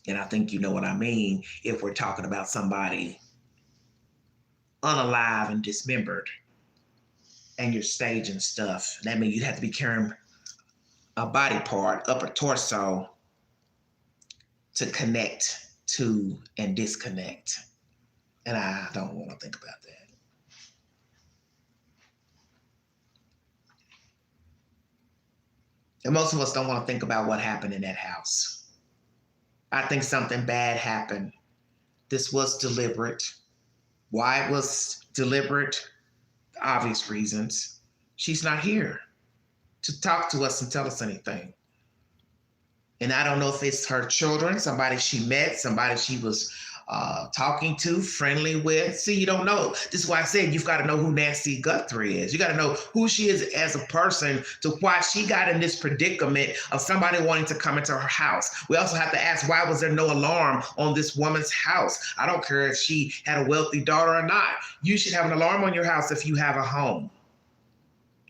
And I think you know what I mean if we're talking about somebody unalive and dismembered and you're staging stuff. That means you'd have to be carrying a body part, upper torso, to connect to and disconnect. And I don't want to think about that. And most of us don't want to think about what happened in that house. I think something bad happened. This was deliberate. Why it was deliberate? Obvious reasons. She's not here to talk to us and tell us anything. And I don't know if it's her children, somebody she met, somebody she was talking to, friendly with. See, you don't know. This is why I said you've got to know who Nancy Guthrie is. You got to know who she is as a person, to why she got in this predicament of somebody wanting to come into her house. We also have to ask, why was there no alarm on this woman's house? I don't care if she had a wealthy daughter or not. You should have an alarm on your house if you have a home.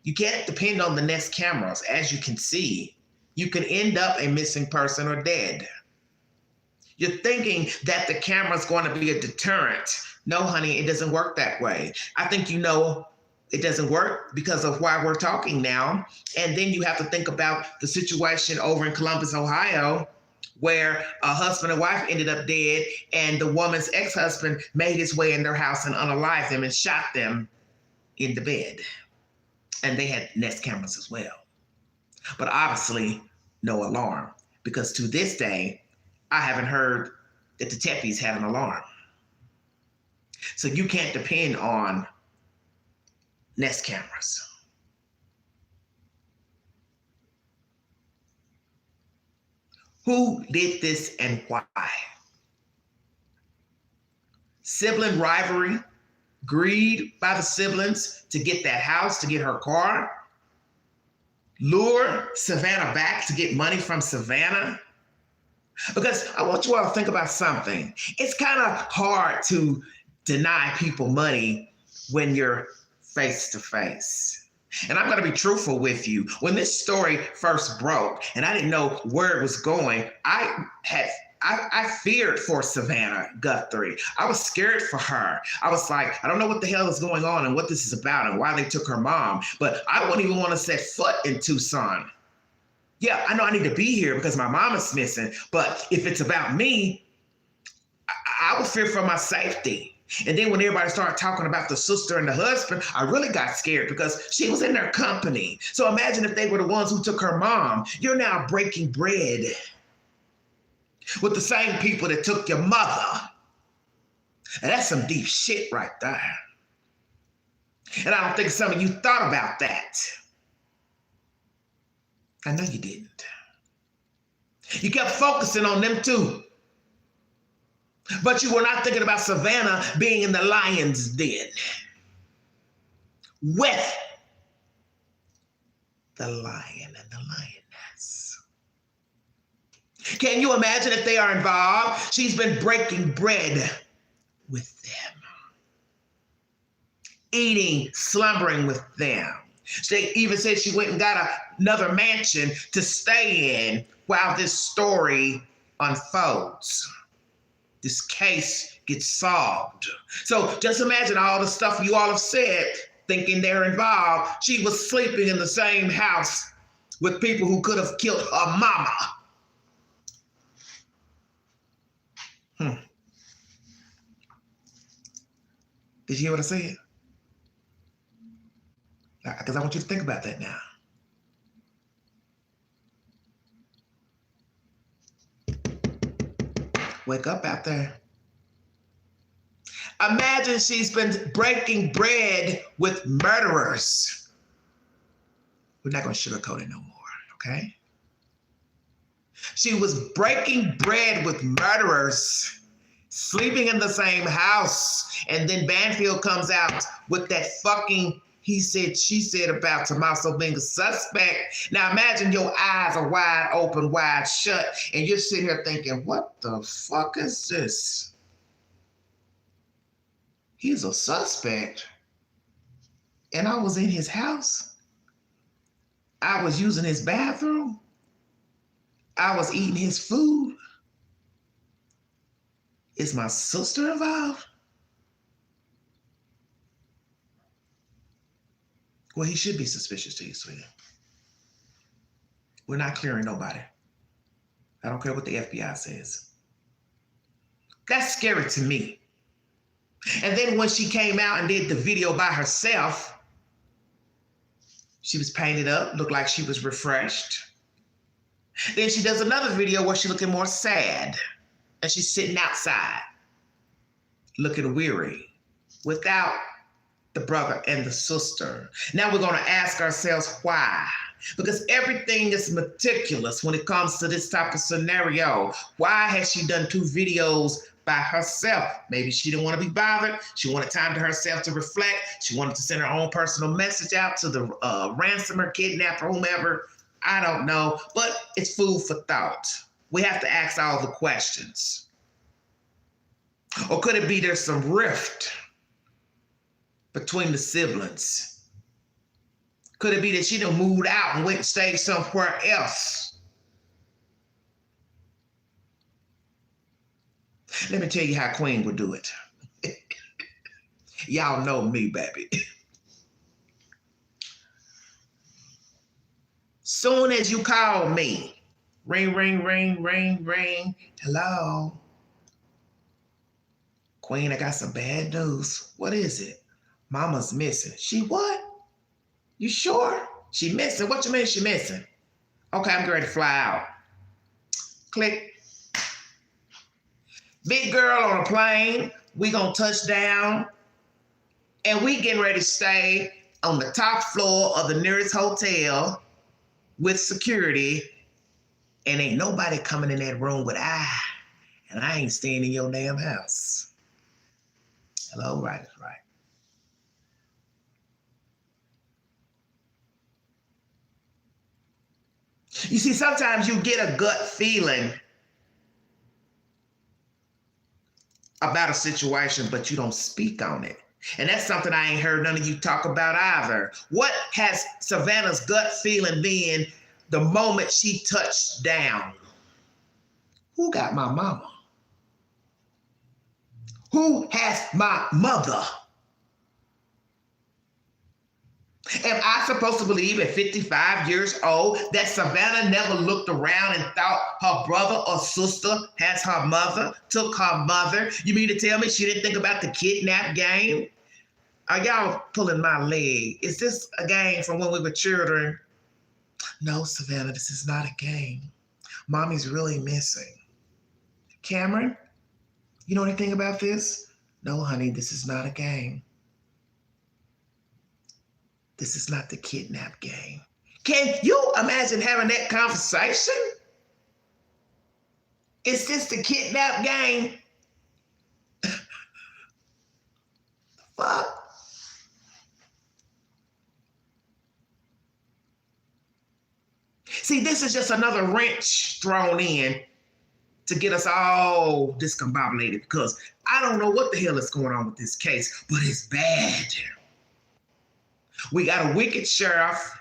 You can't depend on the Nest cameras. As you can see, you can end up a missing person or dead. You're thinking that the camera's going to be a deterrent. No, honey, it doesn't work that way. I think you know it doesn't work because of why we're talking now. And then you have to think about the situation over in Columbus, Ohio, where a husband and wife ended up dead, and the woman's ex-husband made his way in their house and unalived them and shot them in the bed. And they had Nest cameras as well. But obviously, no alarm, because to this day, I haven't heard that the Teppies had an alarm. So you can't depend on Nest cameras. Who did this and why? Sibling rivalry, greed by the siblings to get that house, to get her car, lure Savannah back to get money from Savannah. Because I want you all to think about something. It's kind of hard to deny people money when you're face to face. And I'm going to be truthful with you. When this story first broke and I didn't know where it was going, I feared for Savannah Guthrie. I was scared for her. I was like, I don't know what the hell is going on and what this is about and why they took her mom. But I wouldn't even want to set foot in Tucson. Yeah, I know I need to be here because my mom is missing. But if it's about me, I would fear for my safety. And then when everybody started talking about the sister and the husband, I really got scared because she was in their company. So imagine if they were the ones who took her mom. You're now breaking bread with the same people that took your mother. And that's some deep shit right there. And I don't think some of you thought about that. I know you didn't. You kept focusing on them too. But you were not thinking about Savannah being in the lion's den with the lion and the lioness. Can you imagine if they are involved? She's been breaking bread with them, eating, slumbering with them. She even said she went and got another mansion to stay in while this story unfolds. This case gets solved. So just imagine all the stuff you all have said, thinking they're involved. She was sleeping in the same house with people who could have killed her mama. Did you hear what I said? Because I want you to think about that now. Wake up out there. Imagine she's been breaking bread with murderers. We're not going to sugarcoat it no more, okay? She was breaking bread with murderers, sleeping in the same house. And then Banfield comes out with that fucking he said, she said about Tommaso being a suspect. Now imagine your eyes are wide open, wide shut, and you're sitting here thinking, what the fuck is this? He's a suspect. And I was in his house. I was using his bathroom. I was eating his food. Is my sister involved? Well, he should be suspicious to you, sweetie. We're not clearing nobody. I don't care what the FBI says. That's scary to me. And then when she came out and did the video by herself, she was painted up, looked like she was refreshed. Then she does another video where she's looking more sad. And she's sitting outside, looking weary, without the brother and the sister. Now we're going to ask ourselves why. Because everything is meticulous when it comes to this type of scenario. Why has she done 2 videos by herself? Maybe she didn't want to be bothered. She wanted time to herself to reflect. She wanted to send her own personal message out to the ransomer, kidnapper, whomever. I don't know, but it's food for thought. We have to ask all the questions. Or could it be there's some rift between the siblings? Could it be that she done moved out and went and stayed somewhere else? Let me tell you how Queen would do it. Y'all know me, baby. Soon as you call me, ring, ring, ring, ring, ring. Hello. Queen, I got some bad news. What is it? Mama's missing. She what? You sure? She missing? What you mean she missing? Okay, I'm ready to fly out. Click. Big girl on a plane. We gonna touch down. And we getting ready to stay on the top floor of the nearest hotel with security. And ain't nobody coming in that room but I. And I ain't staying in your damn house. Hello, right, right. You see, sometimes you get a gut feeling about a situation, but you don't speak on it. And that's something I ain't heard none of you talk about either. What has Savannah's gut feeling been the moment she touched down? Who got my mama? Who has my mother? Am I supposed to believe at 55 years old that Savannah never looked around and thought her brother or sister has her mother, took her mother? You mean to tell me she didn't think about the kidnap game? Are y'all pulling my leg? Is this a game from when we were children? No, Savannah, this is not a game. Mommy's really missing. Cameron, you know anything about this? No, honey, this is not a game. This is not the kidnap game. Can you imagine having that conversation? Is this the kidnap game? Fuck. See, this is just another wrench thrown in to get us all discombobulated because I don't know what the hell is going on with this case, but it's bad. We got a wicked sheriff.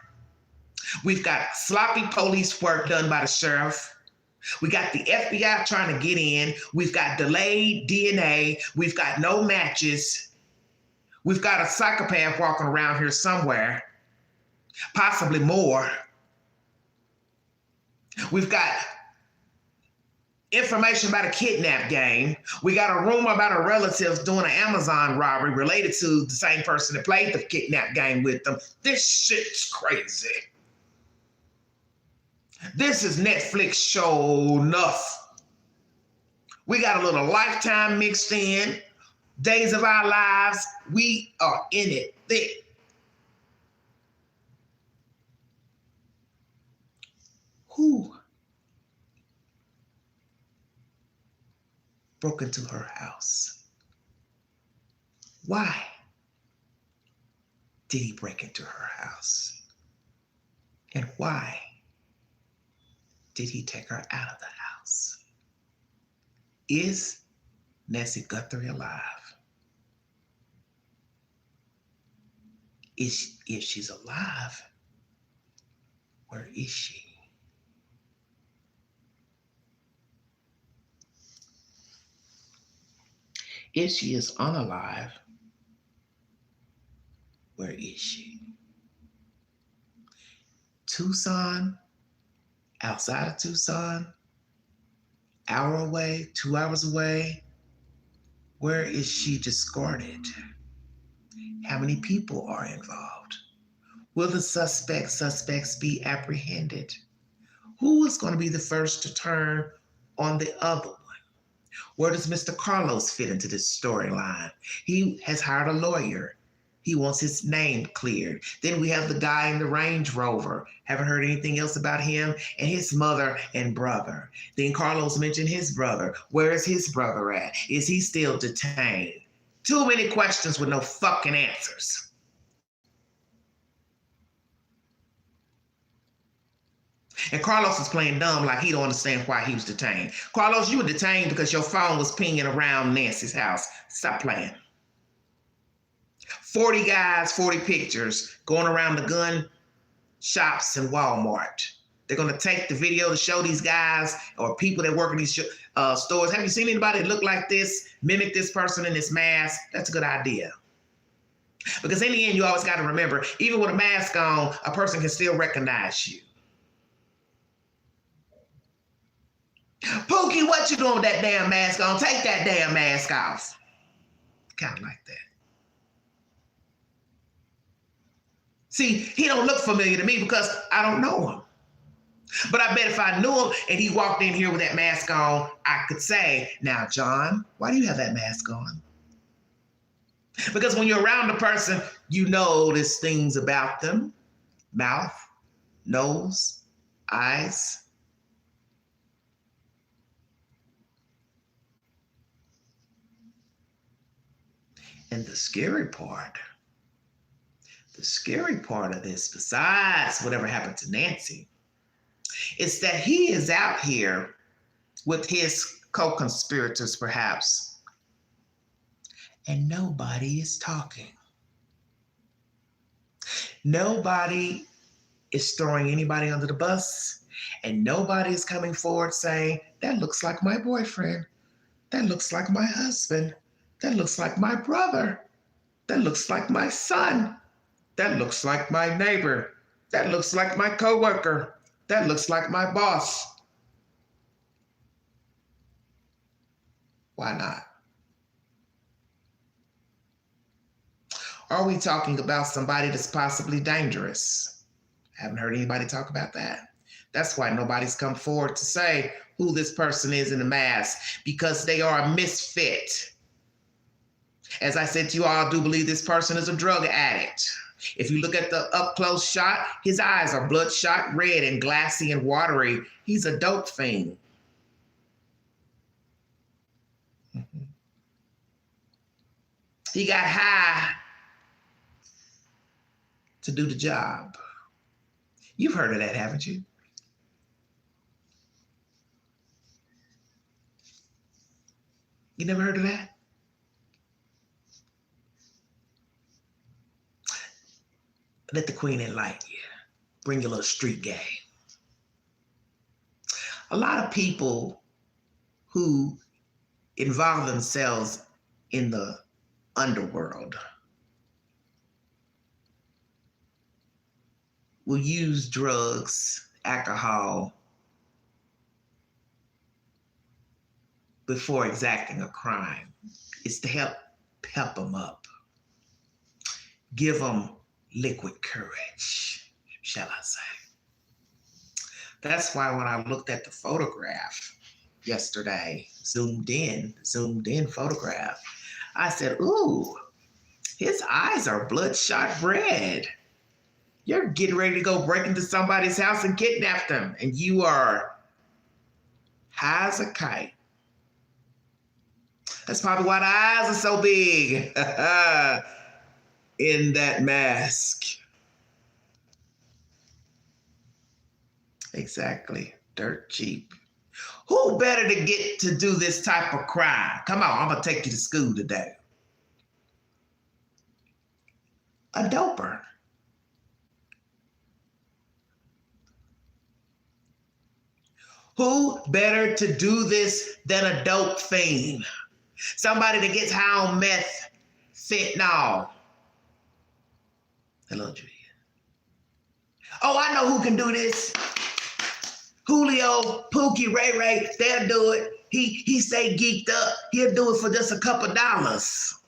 We've got sloppy police work done by the sheriff. We got the FBI trying to get in. We've got delayed DNA. We've got no matches. We've got a psychopath walking around here somewhere, possibly more. We've got information about a kidnap game. We got a rumor about a relative doing an Amazon robbery related to the same person that played the kidnap game with them. This shit's crazy. This is Netflix show enough. We got a little Lifetime mixed in. Days of Our Lives. We are in it thick. Who broke into her house. Why did he break into her house? And why did he take her out of the house? Is Nancy Guthrie alive? If she's alive, where is she? If she is unalive, where is she? Tucson, outside of Tucson, hour away, 2 hours away, where is she discarded? How many people are involved? Will the suspects be apprehended? Who is going to be the first to turn on the other one? Where does Mr. Carlos fit into this storyline? He has hired a lawyer. He wants his name cleared. Then we have the guy in the Range Rover. Haven't heard anything else about him, and his mother and brother. Then Carlos mentioned his brother. Where is his brother at? Is he still detained? Too many questions with no fucking answers. And Carlos was playing dumb like he don't understand why he was detained. Carlos, you were detained because your phone was pinging around Nancy's house. Stop playing. 40 guys, 40 pictures going around the gun shops in Walmart. They're going to take the video to show these guys or people that work in these stores. Have you seen anybody that look like this, mimic this person in this mask? That's a good idea. Because in the end, you always got to remember, even with a mask on, a person can still recognize you. Pookie, what you doing with that damn mask on? Take that damn mask off. Kind of like that. See, he don't look familiar to me because I don't know him. But I bet if I knew him and he walked in here with that mask on, I could say, now, John, why do you have that mask on? Because when you're around a person, you notice things about them. Mouth, nose, eyes. And the scary part of this, besides whatever happened to Nancy, is that he is out here with his co-conspirators, perhaps, and nobody is talking. Nobody is throwing anybody under the bus, and nobody is coming forward saying, that looks like my boyfriend. That looks like my husband. That looks like my brother. That looks like my son. That looks like my neighbor. That looks like my coworker. That looks like my boss. Why not? Are we talking about somebody that's possibly dangerous? I haven't heard anybody talk about that. That's why nobody's come forward to say who this person is in the mask, because they are a misfit. As I said to you all, I do believe this person is a drug addict. If you look at the up-close shot, his eyes are bloodshot red and glassy and watery. He's a dope fiend. He got high to do the job. You've heard of that, haven't you? You never heard of that? Let the queen enlighten you. Bring your little street game. A lot of people who involve themselves in the underworld will use drugs, alcohol, before exacting a crime. It's to help pep them up. Give them liquid courage, shall I say. That's why when I looked at the photograph yesterday, zoomed in photograph, I said, ooh, his eyes are bloodshot red. You're getting ready to go break into somebody's house and kidnap them, and you are high as a kite. That's probably why the eyes are so big in that mask. Exactly. Dirt cheap. Who better to get to do this type of crime? Come on, I'm going to take you to school today. A doper. Who better to do this than a dope fiend? Somebody that gets high on meth, fentanyl. Hello, Julia. Oh, I know who can do this. Julio, Pookie, Ray Ray, they'll do it. He stay geeked up. He'll do it for just a couple dollars.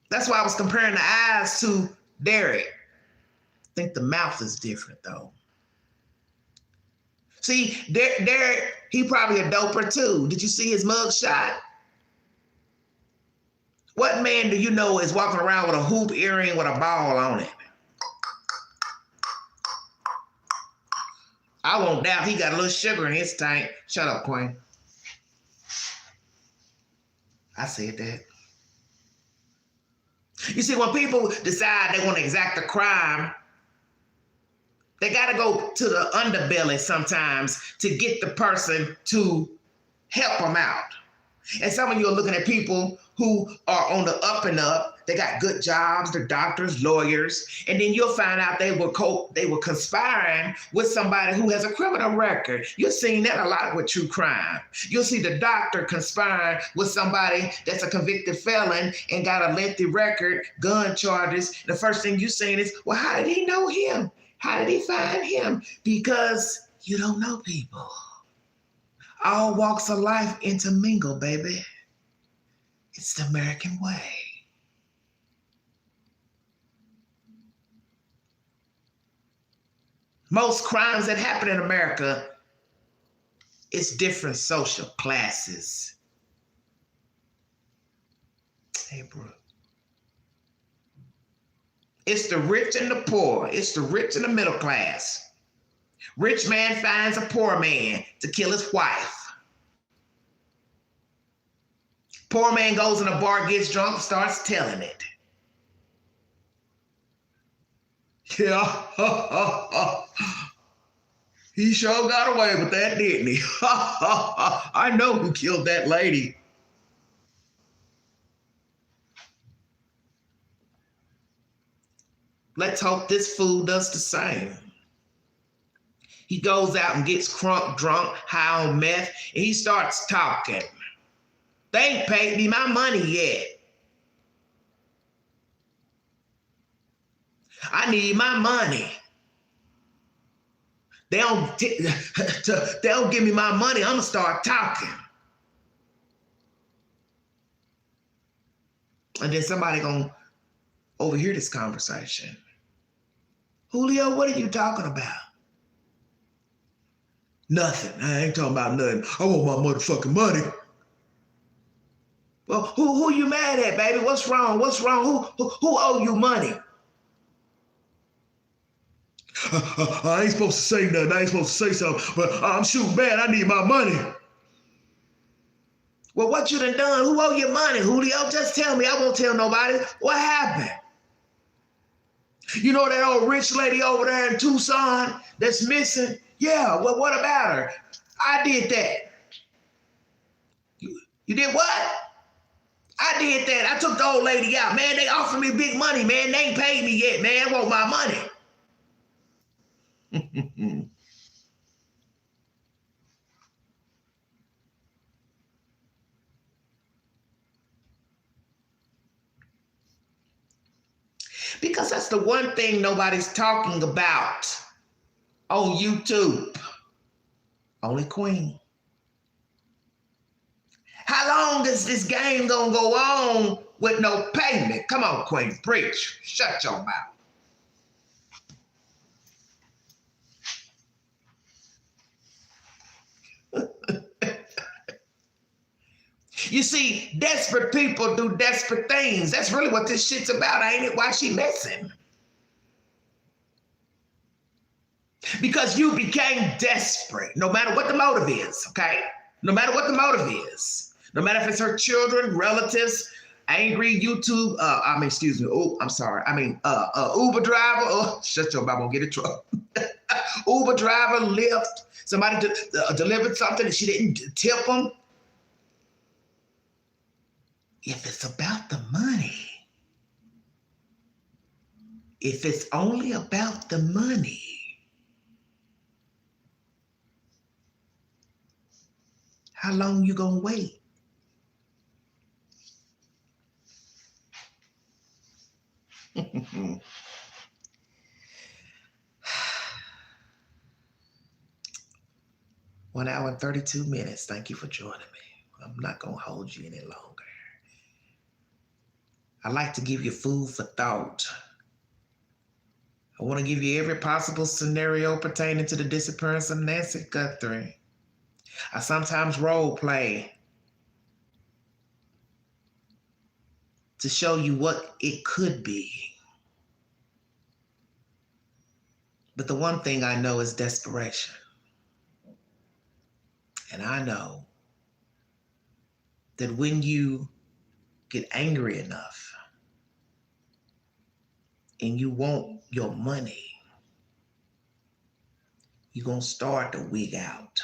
That's why I was comparing the eyes to Derek. I think the mouth is different though. See, Derek, he probably a doper too. Did you see his mug shot? What man do you know is walking around with a hoop earring with a ball on it? I won't doubt he got a little sugar in his tank. Shut up, Queen. I said that. You see, when people decide they want to exact a crime, they got to go to the underbelly sometimes to get the person to help them out. And some of you are looking at people who are on the up and up. They got good jobs, they're doctors, lawyers, and then you'll find out they were conspiring with somebody who has a criminal record. You're seeing that a lot with true crime. You'll see the doctor conspiring with somebody that's a convicted felon and got a lengthy record, gun charges. The first thing you're saying is, well, how did he know him? How did he find him? Because you don't know people. All walks of life intermingle, baby. It's the American way. Most crimes that happen in America, it's different social classes. Hey, bro. It's the rich and the poor. It's the rich and the middle class. Rich man finds a poor man to kill his wife. Poor man goes in a bar, gets drunk, starts telling it. Yeah, he sure got away with that, didn't he? I know who killed that lady. Let's hope this fool does the same. He goes out and gets crunk, drunk, high on meth, and he starts talking. They ain't paid me my money yet. I need my money. They don't give me my money, I'm gonna start talking. And then somebody gonna overhear this conversation. Julio, what are you talking about? Nothing. I ain't talking about nothing. I want my motherfucking money. Well, who you mad at, baby? What's wrong? What's wrong? Who owe you money? I ain't supposed to say nothing. I ain't supposed to say something, but I'm shooting bad. I need my money. Well, what you done done? Who owe you money, Julio? Just tell me. I won't tell nobody. What happened? You know that old rich lady over there in Tucson that's missing? Yeah, well, what about her? I did that. You did what? I did that. I took the old lady out. Man, they offered me big money, man. They ain't paid me yet, man. I want my money. Because that's the one thing nobody's talking about on YouTube. Only Queen. How long is this game gonna go on with no payment? Come on, Queen, preach. Shut your mouth. You see, desperate people do desperate things. That's really what this shit's about, ain't it? Why she missing? Because you became desperate, no matter what the motive is, okay? No matter what the motive is. No matter if it's her children, relatives, angry YouTube, Uber driver. Oh, shut your mouth, I'm gonna get in trouble. Uber driver, Lyft, somebody delivered something and she didn't tip them. If it's about the money, if it's only about the money, how long you gonna wait? One hour and 32 minutes. Thank you for joining me. I'm not gonna hold you any longer. I like to give you food for thought. I want to give you every possible scenario pertaining to the disappearance of Nancy Guthrie. I sometimes role play to show you what it could be. But the one thing I know is desperation. And I know that when you get angry enough and you want your money, you're going to start to wig out.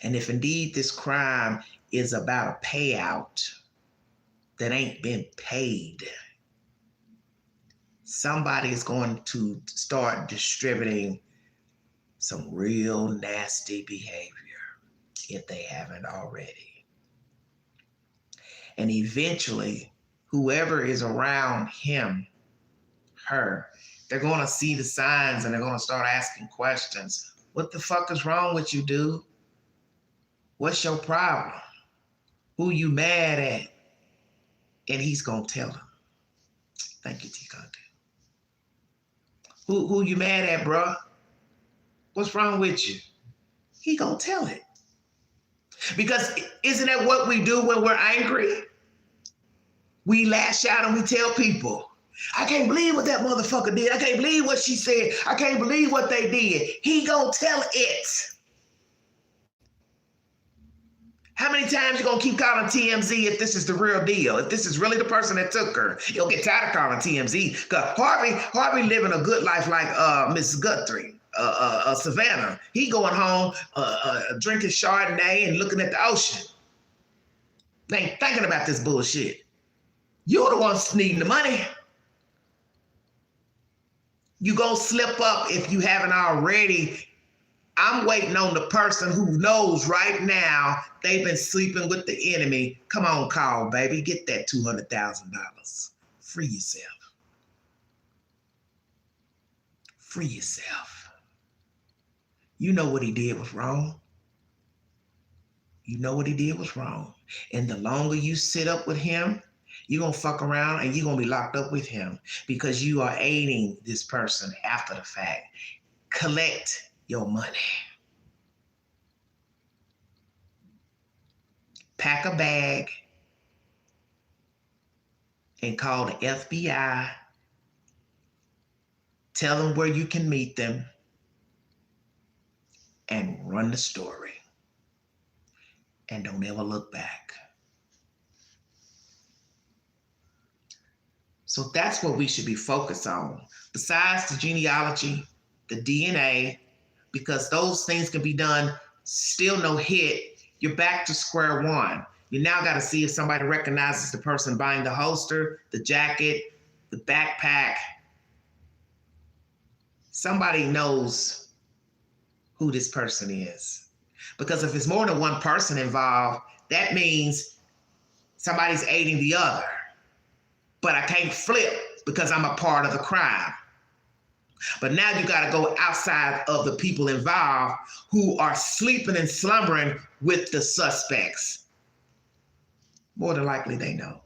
And if indeed this crime is about a payout that ain't been paid, somebody is going to start distributing some real nasty behavior if they haven't already. And eventually, whoever is around him, her, they're going to see the signs and they're going to start asking questions. What the fuck is wrong with you, dude? What's your problem? Who you mad at? And he's going to tell them. Thank you, T. Conte. Who you mad at, bro? What's wrong with you? He gonna tell it. Because isn't that what we do when we're angry? We lash out and we tell people, I can't believe what that motherfucker did. I can't believe what she said. I can't believe what they did. He gonna tell it. How many times you gonna keep calling TMZ if this is the real deal? If this is really the person that took her? You'll get tired of calling TMZ. Because Harvey living a good life like Mrs. Guthrie. Savannah, he going home drinking Chardonnay and looking at the ocean. They ain't thinking about this bullshit. You're the one needing the money. You gonna slip up if you haven't already. I'm waiting on the person who knows right now they've been sleeping with the enemy. Come on, call, baby. Get that $200,000. Free yourself. Free yourself. You know what he did was wrong. You know what he did was wrong. And the longer you sit up with him, you're going to fuck around and you're going to be locked up with him because you are aiding this person after the fact. Collect your money. Pack a bag and call the FBI. Tell them where you can meet them. And run the story. And don't ever look back. So that's what we should be focused on. Besides the genealogy, the DNA, because those things can be done, still no hit, you're back to square one. You now got to see if somebody recognizes the person buying the holster, the jacket, the backpack. Somebody knows who this person is. Because if it's more than one person involved, that means somebody's aiding the other. But I can't flip because I'm a part of the crime. But now you got to go outside of the people involved who are sleeping and slumbering with the suspects. More than likely they know.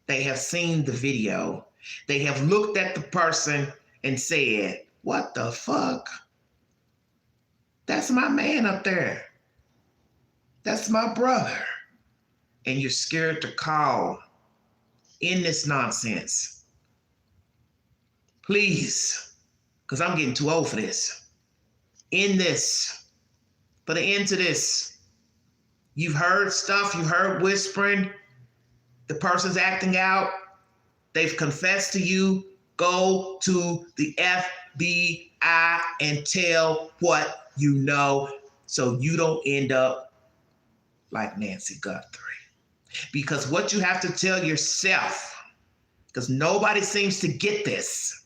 They have seen the video. They have looked at the person and said, what the fuck? That's my man up there. That's my brother. And you're scared to call in this nonsense. Please, because I'm getting too old for this. In this, Put an end to this. You've heard stuff, you heard whispering. The person's acting out. They've confessed to you. Go to the FBI and tell what you know so you don't end up like Nancy Guthrie. Because what you have to tell yourself, because nobody seems to get this.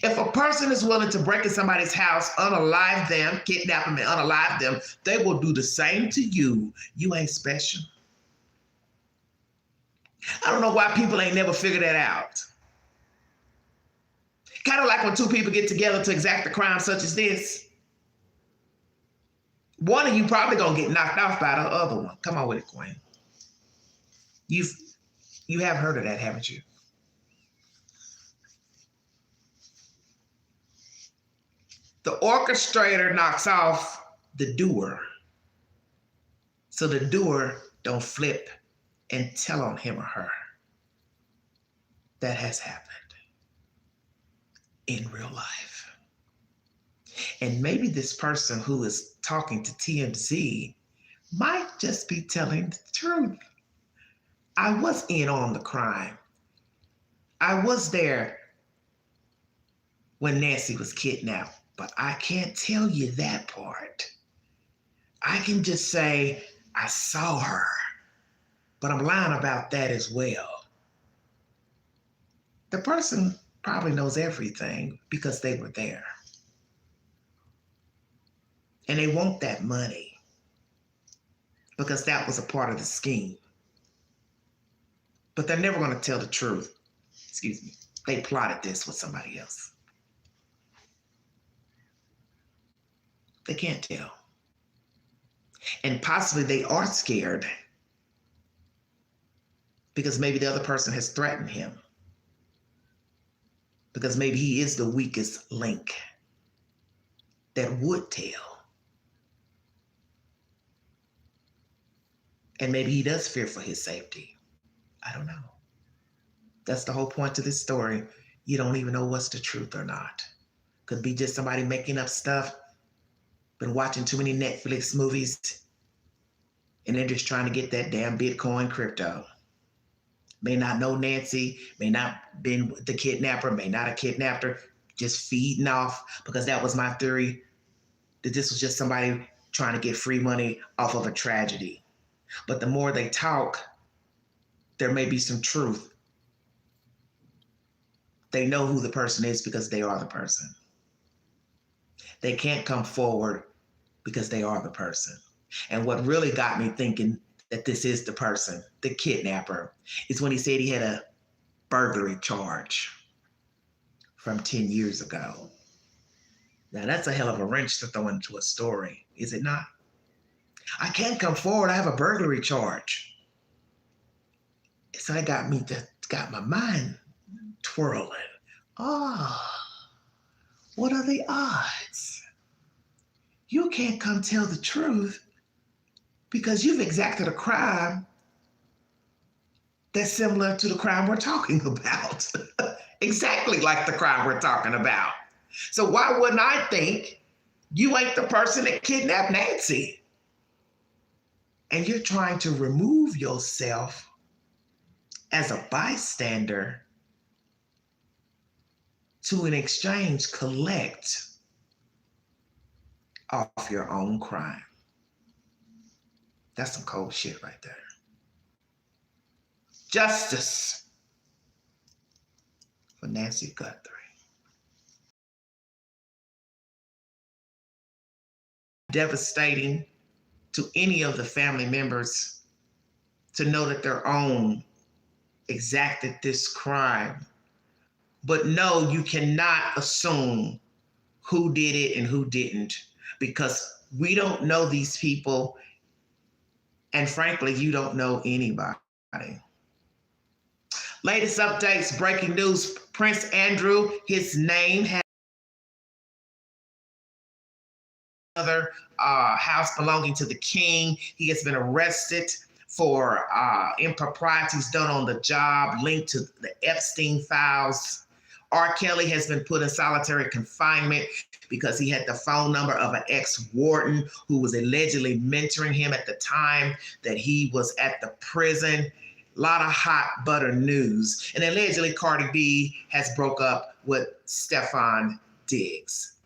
If a person is willing to break in somebody's house, unalive them, kidnap them and unalive them, they will do the same to you. You ain't special. I don't know why people ain't never figured that out. Kind of like when two people get together to exact a crime such as this. One of you probably gonna get knocked off by the other one. Come on with it, Queen. You have heard of that, haven't you? The orchestrator knocks off the doer, so the doer don't flip and tell on him or her. That has happened in real life. And maybe this person who is talking to TMZ might just be telling the truth. I was in on the crime. I was there when Nancy was kidnapped, but I can't tell you that part. I can just say, I saw her, but I'm lying about that as well. The person probably knows everything because they were there. And they want that money because that was a part of the scheme. But they're never going to tell the truth. Excuse me. They plotted this with somebody else. They can't tell. And possibly they are scared because maybe the other person has threatened him. Because maybe he is the weakest link that would tell. And maybe he does fear for his safety. I don't know. That's the whole point to this story. You don't even know what's the truth or not. Could be just somebody making up stuff, been watching too many Netflix movies, and they're just trying to get that damn Bitcoin crypto. May not know Nancy, may not been the kidnapper, may not have kidnapped her, just feeding off, because that was my theory, that this was just somebody trying to get free money off of a tragedy. But the more they talk, there may be some truth. They know who the person is because they are the person. They can't come forward because they are the person. And what really got me thinking that this is the person, the kidnapper, is when he said he had a burglary charge from 10 years ago. Now that's a hell of a wrench to throw into a story, is it not? I can't come forward, I have a burglary charge. So that got my mind twirling. What are the odds? You can't come tell the truth because you've exacted a crime that's similar to the crime we're talking about. Exactly like the crime we're talking about. So why wouldn't I think you ain't the person that kidnapped Nancy? And you're trying to remove yourself as a bystander to, in exchange, collect off your own crime. That's some cold shit right there. Justice for Nancy Guthrie. Devastating to any of the family members to know that their own exacted this crime. But no, you cannot assume who did it and who didn't, because we don't know these people. And frankly, you don't know anybody. Latest updates, breaking news, Prince Andrew, his name has another house belonging to the king. He has been arrested for improprieties done on the job linked to the Epstein files. R. Kelly has been put in solitary confinement because he had the phone number of an ex-warden who was allegedly mentoring him at the time that he was at the prison. A lot of hot butter news. And allegedly Cardi B has broke up with Stefan Diggs.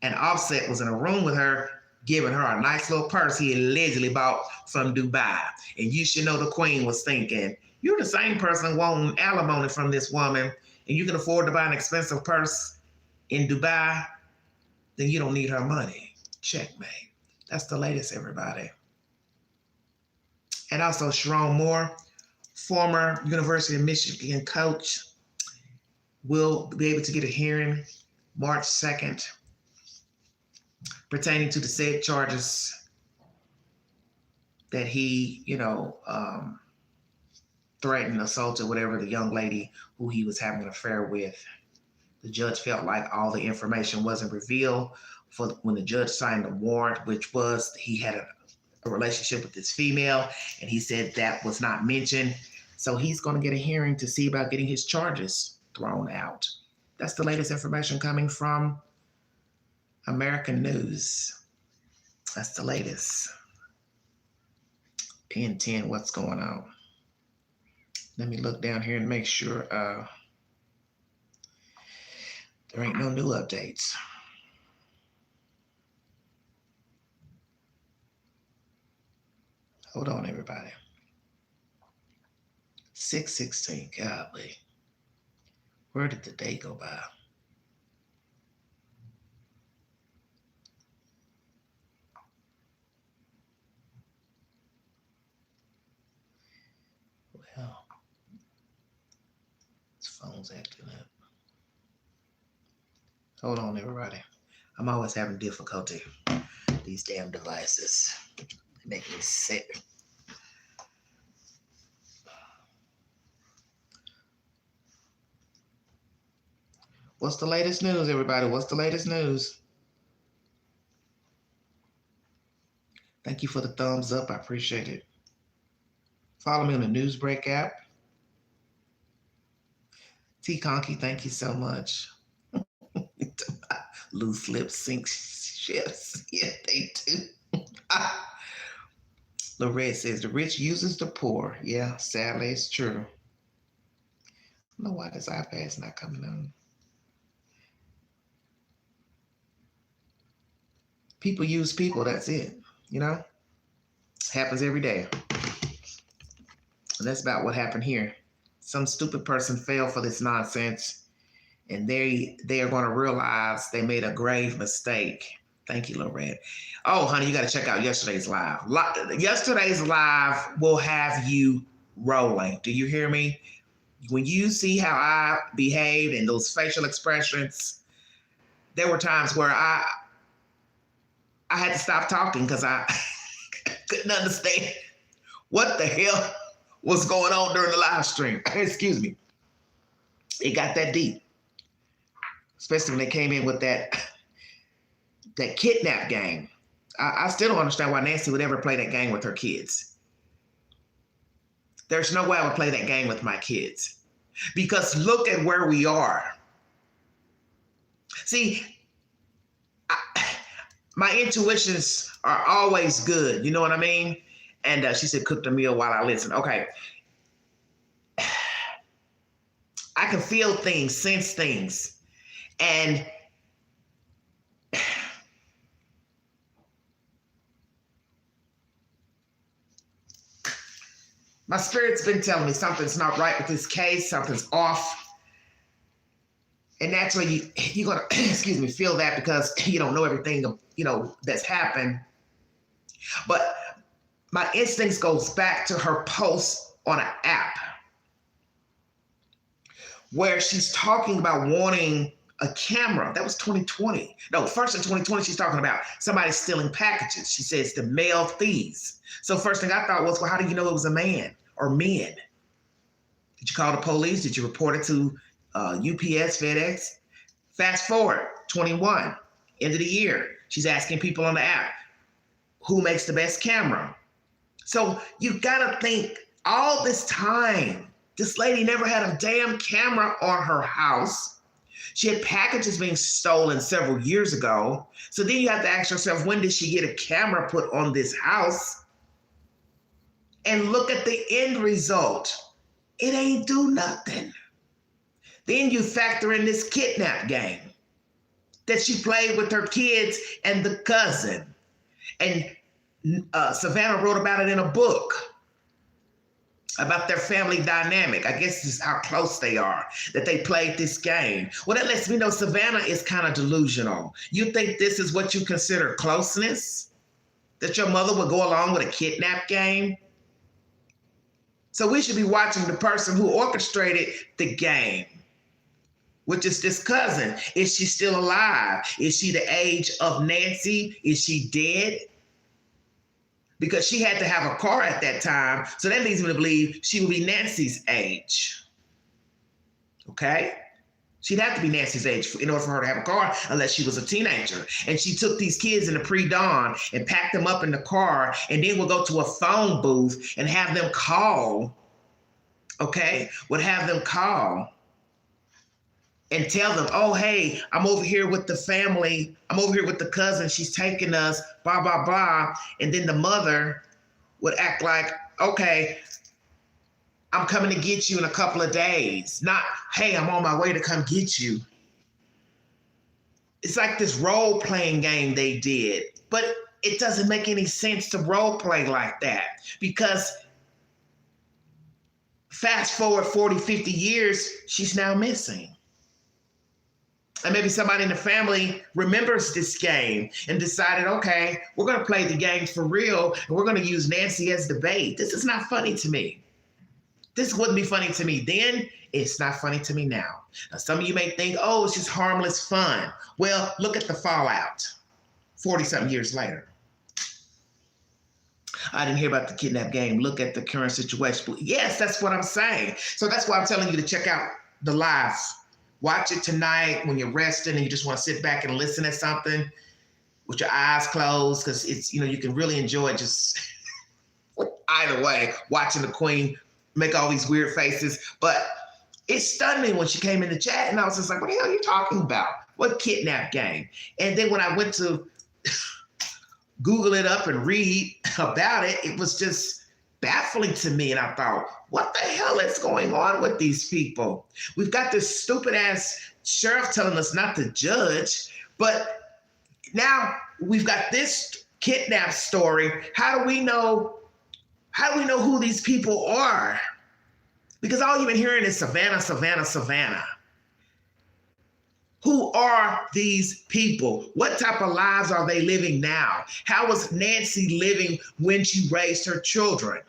And Offset was in a room with her, giving her a nice little purse he allegedly bought from Dubai. And you should know the queen was thinking, you're the same person wanting alimony from this woman, and you can afford to buy an expensive purse in Dubai, then you don't need her money. Checkmate. That's the latest, everybody. And also Sharon Moore, former University of Michigan coach, will be able to get a hearing March 2nd pertaining to the said charges that he, threatened, assaulted, whatever, the young lady who he was having an affair with. The judge felt like all the information wasn't revealed for when the judge signed the warrant, which was he had a relationship with this female, and he said that was not mentioned. So he's going to get a hearing to see about getting his charges thrown out. That's the latest information coming from American News. That's the latest. Pin 10, what's going on? Let me look down here and make sure there ain't no new updates. Hold on, everybody. 6:16, golly. Where did the day go by? Well, this phone's acting up. Hold on, everybody. I'm always having difficulty. These damn devices. They make me sick. What's the latest news, everybody? What's the latest news? Thank you for the thumbs up. I appreciate it. Follow me on the Newsbreak app. T. Conky, thank you so much. Loose lips sink ships. Yeah, they do. Lorette says, the rich uses the poor. Yeah, sadly, it's true. I don't know why this iPad's not coming on. People use people, that's it. Happens every day. And that's about what happened here. Some stupid person fell for this nonsense, and they are going to realize they made a grave mistake. Thank you, Lorette. Oh, honey, you got to check out yesterday's live. Yesterday's live will have you rolling. Do you hear me? When you see how I behaved and those facial expressions, there were times where I had to stop talking because I couldn't understand what the hell was going on during the live stream. Excuse me. It got that deep. Especially when they came in with that Kidnap game. I still don't understand why Nancy would ever play that game with her kids. There's no way I would play that game with my kids. Because look at where we are. See, my intuitions are always good. You know what I mean? And she said, cook the meal while I listen. Okay. I can feel things, sense things. And my spirit's been telling me something's not right with this case, something's off. And naturally, you're going to, feel that because you don't know everything, that's happened. But my instincts goes back to her post on an app where she's talking about wanting a camera. That was 2020. No, first in 2020, she's talking about somebody stealing packages. She says the male thieves. So first thing I thought was, well, how do you know it was a man or men? Did you call the police? Did you report it to UPS, FedEx? Fast forward, 21, end of the year. She's asking people on the app, who makes the best camera? So you gotta think all this time, this lady never had a damn camera on her house. She had packages being stolen several years ago. So then you have to ask yourself, when did she get a camera put on this house? And look at the end result. It ain't do nothing. Then you factor in this kidnap game that she played with her kids and the cousin. And Savannah wrote about it in a book about their family dynamic. I guess this is how close they are, that they played this game. Well, that lets me know Savannah is kind of delusional. You think this is what you consider closeness? That your mother would go along with a kidnap game? So we should be watching the person who orchestrated the game, which is this cousin. Is she still alive? Is she the age of Nancy? Is she dead? Because she had to have a car at that time. So that leads me to believe she would be Nancy's age. Okay? She'd have to be Nancy's age in order for her to have a car, unless she was a teenager. And she took these kids in the pre-dawn and packed them up in the car, and then would go to a phone booth and have them call, okay? Would have them call and tell them, oh, hey, I'm over here with the family. I'm over here with the cousin. She's taking us, blah, blah, blah. And then the mother would act like, okay, I'm coming to get you in a couple of days. Not, hey, I'm on my way to come get you. It's like this role-playing game they did. But it doesn't make any sense to role-play like that, because fast forward 40, 50 years, she's now missing. And maybe somebody in the family remembers this game and decided, okay, we're going to play the game for real, and we're going to use Nancy as the bait. This is not funny to me. This wouldn't be funny to me then. It's not funny to me now. Now, some of you may think, oh, it's just harmless fun. Well, look at the fallout 40-something years later. I didn't hear about the kidnap game. Look at the current situation. Yes, that's what I'm saying. So that's why I'm telling you to check out the live. Watch it tonight when you're resting and you just want to sit back and listen to something with your eyes closed, because it's, you know, you can really enjoy just either way, watching the queen make all these weird faces. But it stunned me when she came in the chat, and I was just like, what the hell are you talking about? What kidnap game? And then when I went to Google it up and read about it, it was just baffling to me. And I thought, what the hell is going on with these people? We've got this stupid ass sheriff telling us not to judge, but now we've got this kidnap story. How do we know who these people are? Because all you've been hearing is Savannah, Savannah, Savannah. Who are these people? What type of lives are they living now? How was Nancy living when she raised her children?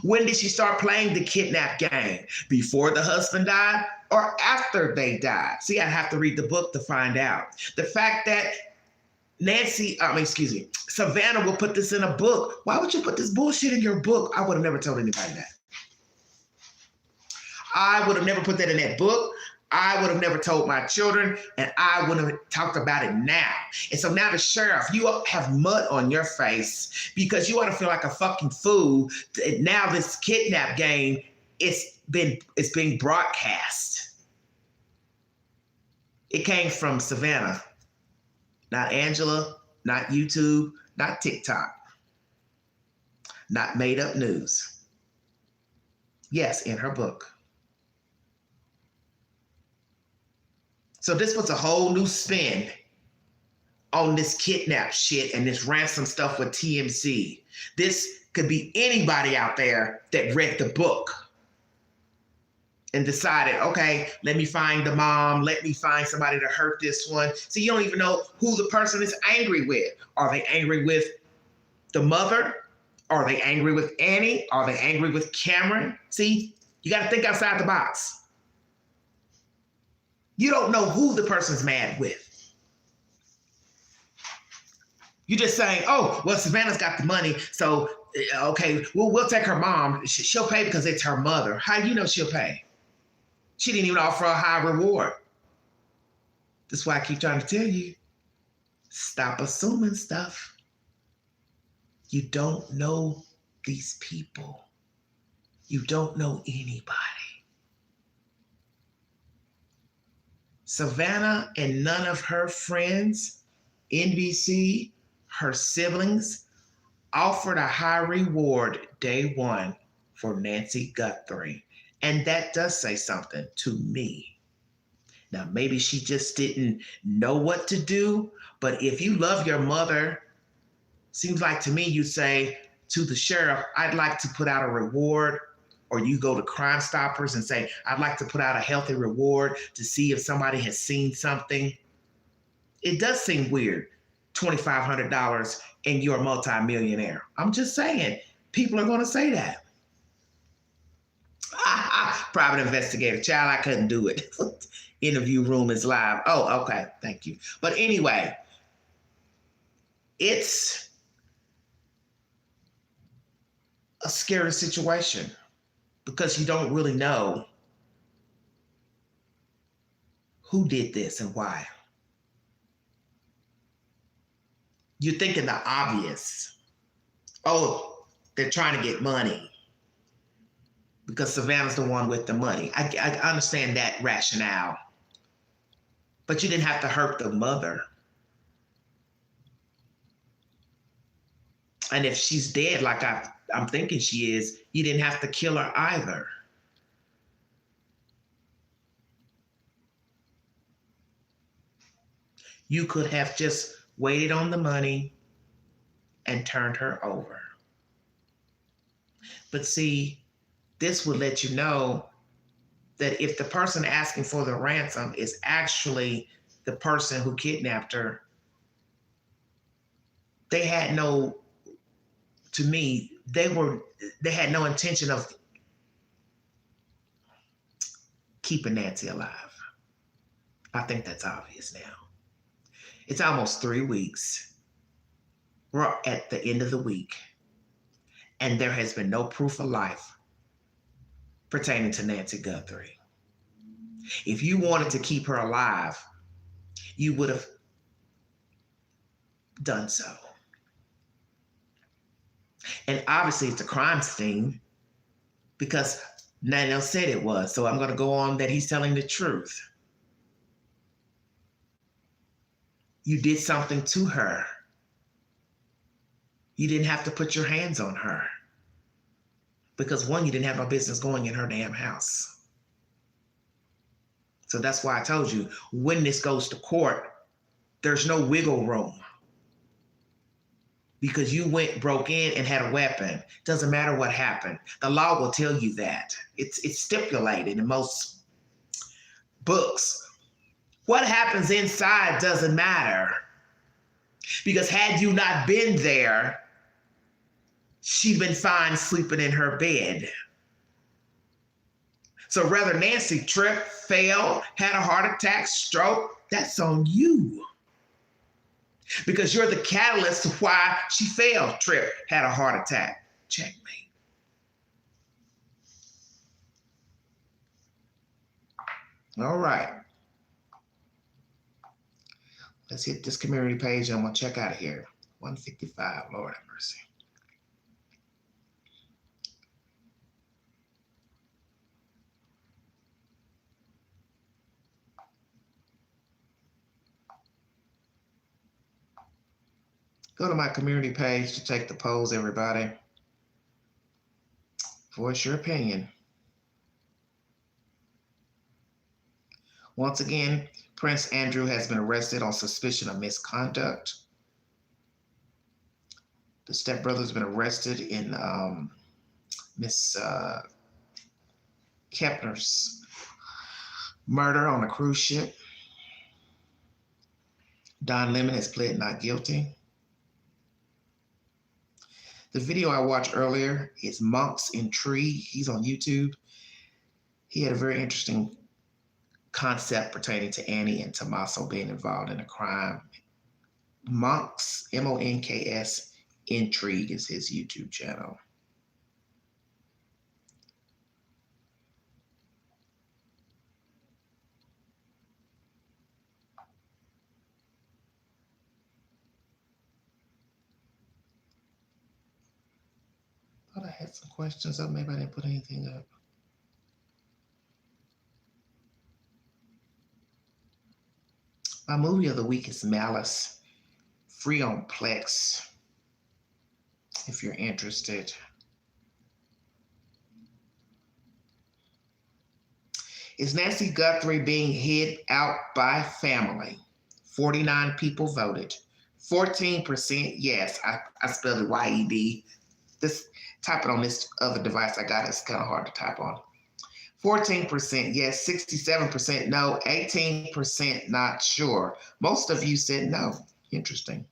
When did she start playing the kidnap game? Before the husband died or after they died? See, I have to read the book to find out. The fact that Savannah will put this in a book. Why would you put this bullshit in your book? I would have never told anybody that. I would have never put that in that book. I would have never told my children, and I would have talked about it now. And so now the sheriff, you have mud on your face because you want to feel like a fucking fool. Now this kidnap game, it's being broadcast. It came from Savannah, not Angela, not YouTube, not TikTok, not made up news. Yes, in her book. So this puts a whole new spin on this kidnap shit and this ransom stuff with TMZ. This could be anybody out there that read the book and decided, okay, let me find the mom, let me find somebody to hurt this one. So you don't even know who the person is angry with. Are they angry with the mother? Are they angry with Annie? Are they angry with Cameron? See, you got to think outside the box. You don't know who the person's mad with. You're just saying, oh, well, Savannah's got the money, so, okay, we'll take her mom. She'll pay because it's her mother. How do you know she'll pay? She didn't even offer a high reward. That's why I keep trying to tell you, stop assuming stuff. You don't know these people. You don't know anybody. Savannah and none of her friends, NBC, her siblings, offered a high reward day one for Nancy Guthrie. And that does say something to me. Now, maybe she just didn't know what to do, but if you love your mother, seems like to me you say to the sheriff, I'd like to put out a reward, or you go to Crime Stoppers and say, I'd like to put out a healthy reward to see if somebody has seen something. It does seem weird, $2,500 and you're a multimillionaire. I'm just saying, people are going to say that. Private investigator, child, I couldn't do it. Interview room is live. Oh, okay, thank you. But anyway, it's a scary situation because you don't really know who did this and why. You're thinking the obvious. Oh, they're trying to get money because Savannah's the one with the money. I understand that rationale. But you didn't have to hurt the mother. And if she's dead, like I'm thinking she is, you didn't have to kill her either. You could have just waited on the money and turned her over. But see, this would let you know that if the person asking for the ransom is actually the person who kidnapped her, they had no, to me, they had no intention of keeping Nancy alive. I think that's obvious now. It's almost 3 weeks. We're at the end of the week, and there has been no proof of life pertaining to Nancy Guthrie. If you wanted to keep her alive, you would have done so. And obviously it's a crime scene because Nanelle said it was, so I'm going to go on that he's telling the truth. You did something to her. You didn't have to put your hands on her because one, you didn't have no business going in her damn house. So that's why I told you, when this goes to court, there's no wiggle room because you broke in and had a weapon. Doesn't matter what happened. The law will tell you that. It's stipulated in most books. What happens inside doesn't matter because had you not been there, she'd been fine sleeping in her bed. So whether Nancy tripped, fell, had a heart attack, stroke, that's on you. Because you're the catalyst to why she fell, tripped, had a heart attack. Checkmate. All right. Let's hit this community page and I'm going to check out of here. 155, Lord have mercy. Go to my community page to take the polls, everybody. Voice your opinion. Once again, Prince Andrew has been arrested on suspicion of misconduct. The stepbrother has been arrested in Miss Kepner's murder on a cruise ship. Don Lemon has pled not guilty. The video I watched earlier is Monk's Intrigue. He's on YouTube. He had a very interesting concept pertaining to Annie and Tommaso being involved in a crime. Monk's, M-O-N-K-S, Intrigue is his YouTube channel. thought I had some questions up. Maybe I didn't put anything up. My movie of the week is Malice, free on Plex, if you're interested. Is Nancy Guthrie being hid out by family? 49 people voted. 14% yes. I spelled it Y-E-D. This type it on this other device I got. It's kind of hard to type on. 14% yes, 67% no, 18% not sure. Most of you said no. Interesting.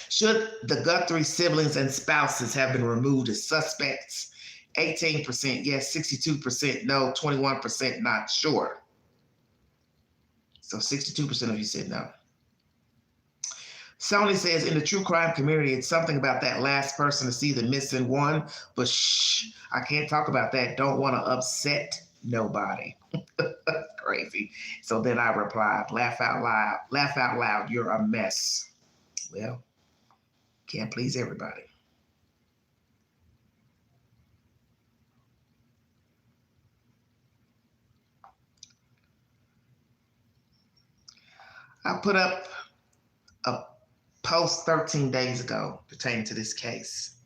Should the Guthrie siblings and spouses have been removed as suspects? 18% yes, 62% no, 21% not sure. So 62% of you said no. Sony says, in the true crime community, it's something about that last person to see the missing one, but shh, I can't talk about that. Don't want to upset nobody. Crazy. So then I replied, laugh out loud, you're a mess. Well, can't please everybody. I put up a post 13 days ago pertaining to this case.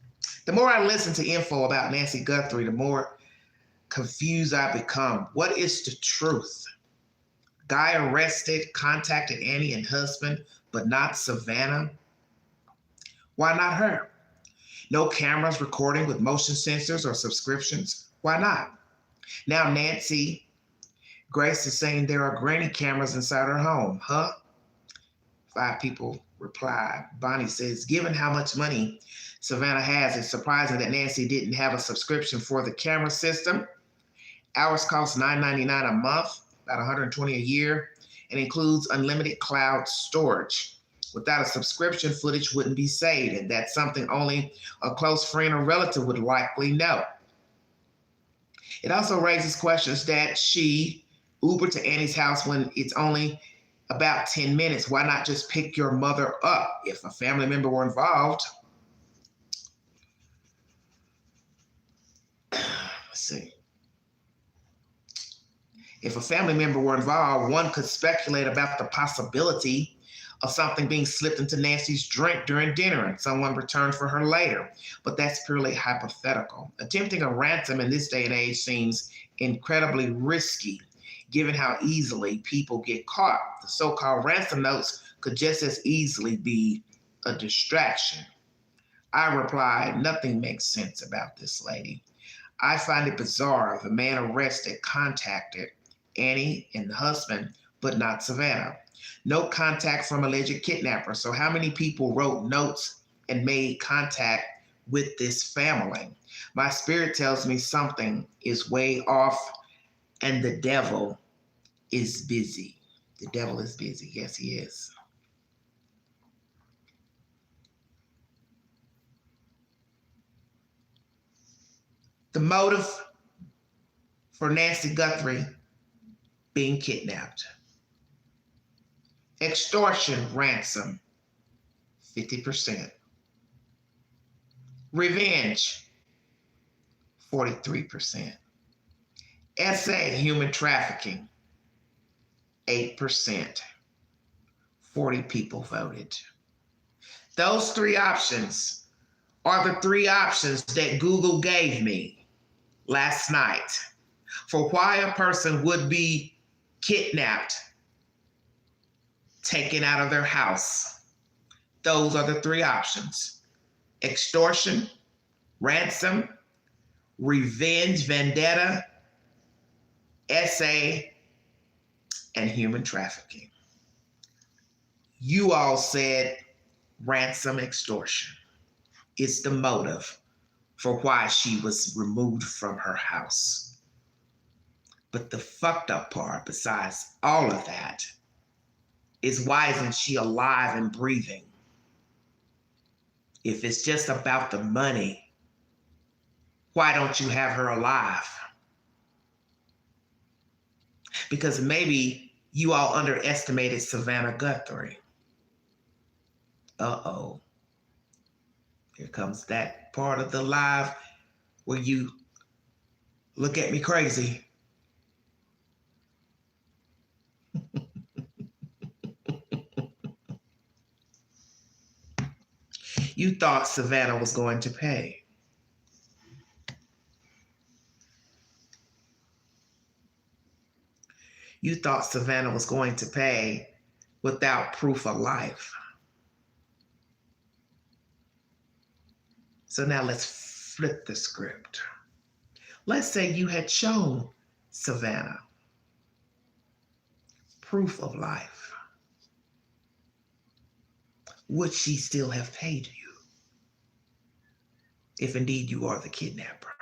The more I listen to info about Nancy Guthrie, the more confused I become. What is the truth? Guy arrested, contacted Annie and husband, but not Savannah. Why not her? No cameras recording with motion sensors or subscriptions. Why not? Now Nancy Grace is saying there are granny cameras inside her home. Huh? 5 people replied. Bonnie says, given how much money Savannah has, it's surprising that Nancy didn't have a subscription for the camera system. Ours cost $9.99 a month, about $120 a year, and includes unlimited cloud storage. Without a subscription, footage wouldn't be saved, and that's something only a close friend or relative would likely know. It also raises questions that she Ubered to Annie's house when it's only about 10 minutes. Why not just pick your mother up if a family member were involved? Let's see. If a family member were involved, one could speculate about the possibility of something being slipped into Nancy's drink during dinner and someone returned for her later. But that's purely hypothetical. Attempting a ransom in this day and age seems incredibly risky, given how easily people get caught. The so-called ransom notes could just as easily be a distraction. I replied, nothing makes sense about this lady. I find it bizarre the man arrested contacted Annie and the husband, but not Savannah. No contact from alleged kidnapper. So how many people wrote notes and made contact with this family? My spirit tells me something is way off and the devil is busy. The devil is busy. Yes, he is. The motive for Nancy Guthrie being kidnapped. Extortion, ransom, 50%. Revenge, 43%. Essay, human trafficking, 8%. 40 people voted. Those 3 options are the 3 options that Google gave me last night for why a person would be kidnapped, taken out of their house. Those are the 3 options: extortion, ransom, revenge, vendetta, essay, and human trafficking. You all said ransom, extortion. It's the motive for why she was removed from her house. But the fucked up part, besides all of that, is why isn't she alive and breathing? If it's just about the money, why don't you have her alive? Because maybe you all underestimated Savannah Guthrie. Uh-oh. Here comes that part of the live where you look at me crazy. You thought Savannah was going to pay. You thought Savannah was going to pay without proof of life. So now let's flip the script. Let's say you had shown Savannah proof of life. Would she still have paid you if indeed you are the kidnapper?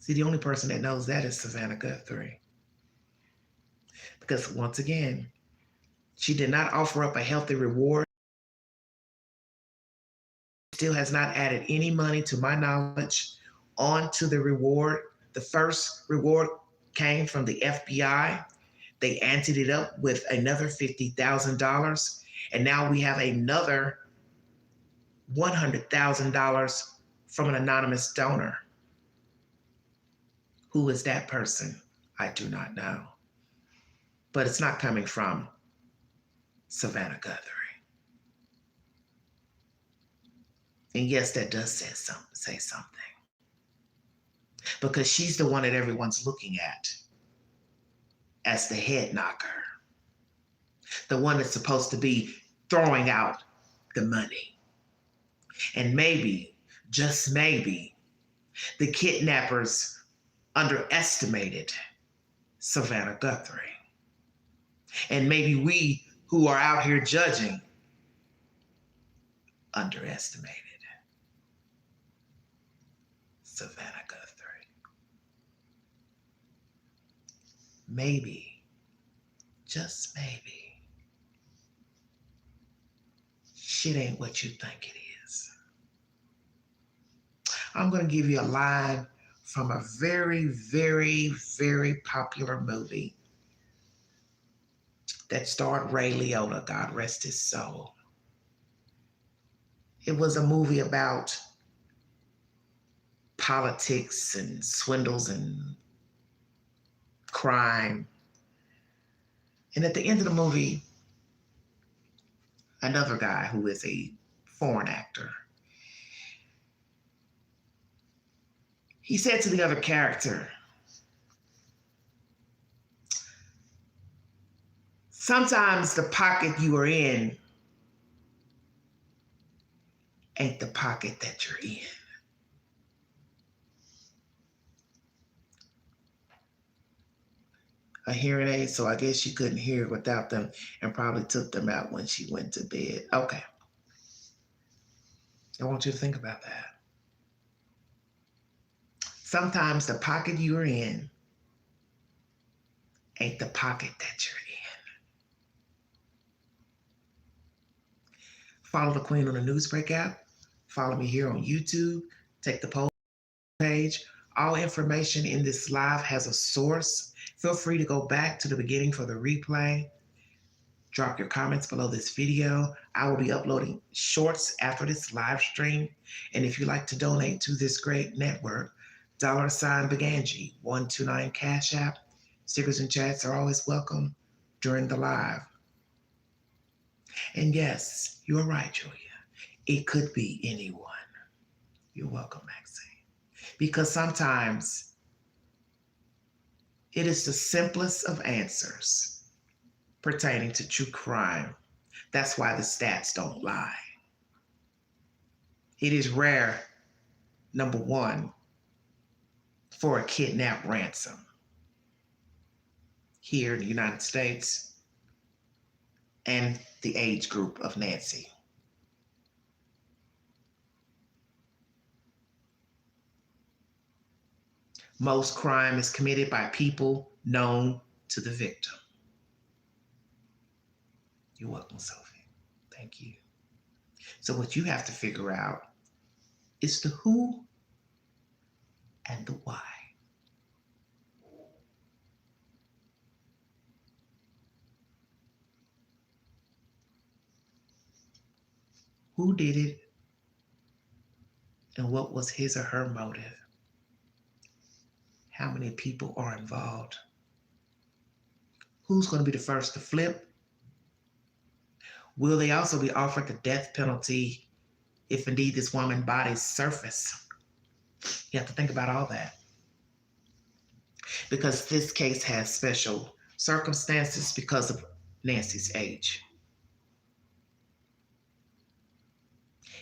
See, the only person that knows that is Savannah Guthrie. Because once again, she did not offer up a healthy reward. Still has not added any money, to my knowledge, onto the reward. The first reward came from the FBI. They anteed it up with another $50,000. And now we have another $100,000 from an anonymous donor. Who is that person? I do not know. But it's not coming from Savannah Guthrie. And yes, that does say something. Because she's the one that everyone's looking at as the head knocker. The one that's supposed to be throwing out the money. And maybe, just maybe, the kidnappers underestimated Savannah Guthrie. And maybe we who are out here judging underestimated Savannah Guthrie. Maybe, just maybe, shit ain't what you think it is. I'm going to give you a line from a very, very, very popular movie that starred Ray Liotta, God rest his soul. It was a movie about politics and swindles and crime. And at the end of the movie, another guy who is a foreign actor, he said to the other character, sometimes the pocket you are in ain't the pocket that you're in. A hearing aid, so I guess she couldn't hear without them and probably took them out when she went to bed. Okay. I want you to think about that. Sometimes the pocket you're in ain't the pocket that you're in. Follow the Queen on the Newsbreak app. Follow me here on YouTube. Take the poll page. All information in this live has a source. Feel free to go back to the beginning for the replay. Drop your comments below this video. I will be uploading shorts after this live stream. And if you'd like to donate to this great network, $Beganji 129 Cash App. Stickers and chats are always welcome during the live. And yes, you're right, Julia. It could be anyone. You're welcome, Maxine. Because sometimes it is the simplest of answers pertaining to true crime. That's why the stats don't lie. It is rare, number one, for a kidnap ransom here in the United States and the age group of Nancy. Most crime is committed by people known to the victim. You're welcome, Sophie. Thank you. So what you have to figure out is the who and the why. Who did it? And what was his or her motive? How many people are involved? Who's going to be the first to flip? Will they also be offered the death penalty if indeed this woman's body surface? You have to think about all that. Because this case has special circumstances because of Nancy's age.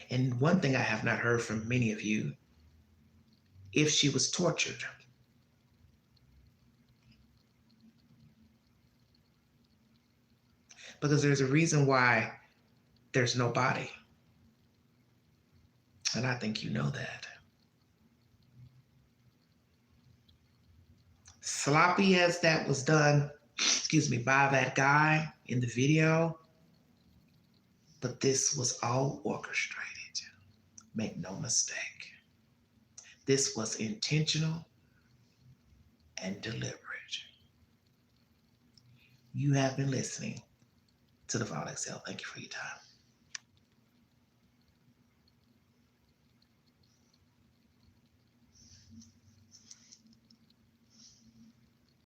And one thing I have not heard from many of you, if she was tortured. Because there's a reason why there's no body. And I think you know that. Sloppy as that was done, by that guy in the video, but this was all orchestrated. Make no mistake. This was intentional and deliberate. You have been listening to the Vault XL. Thank you for your time.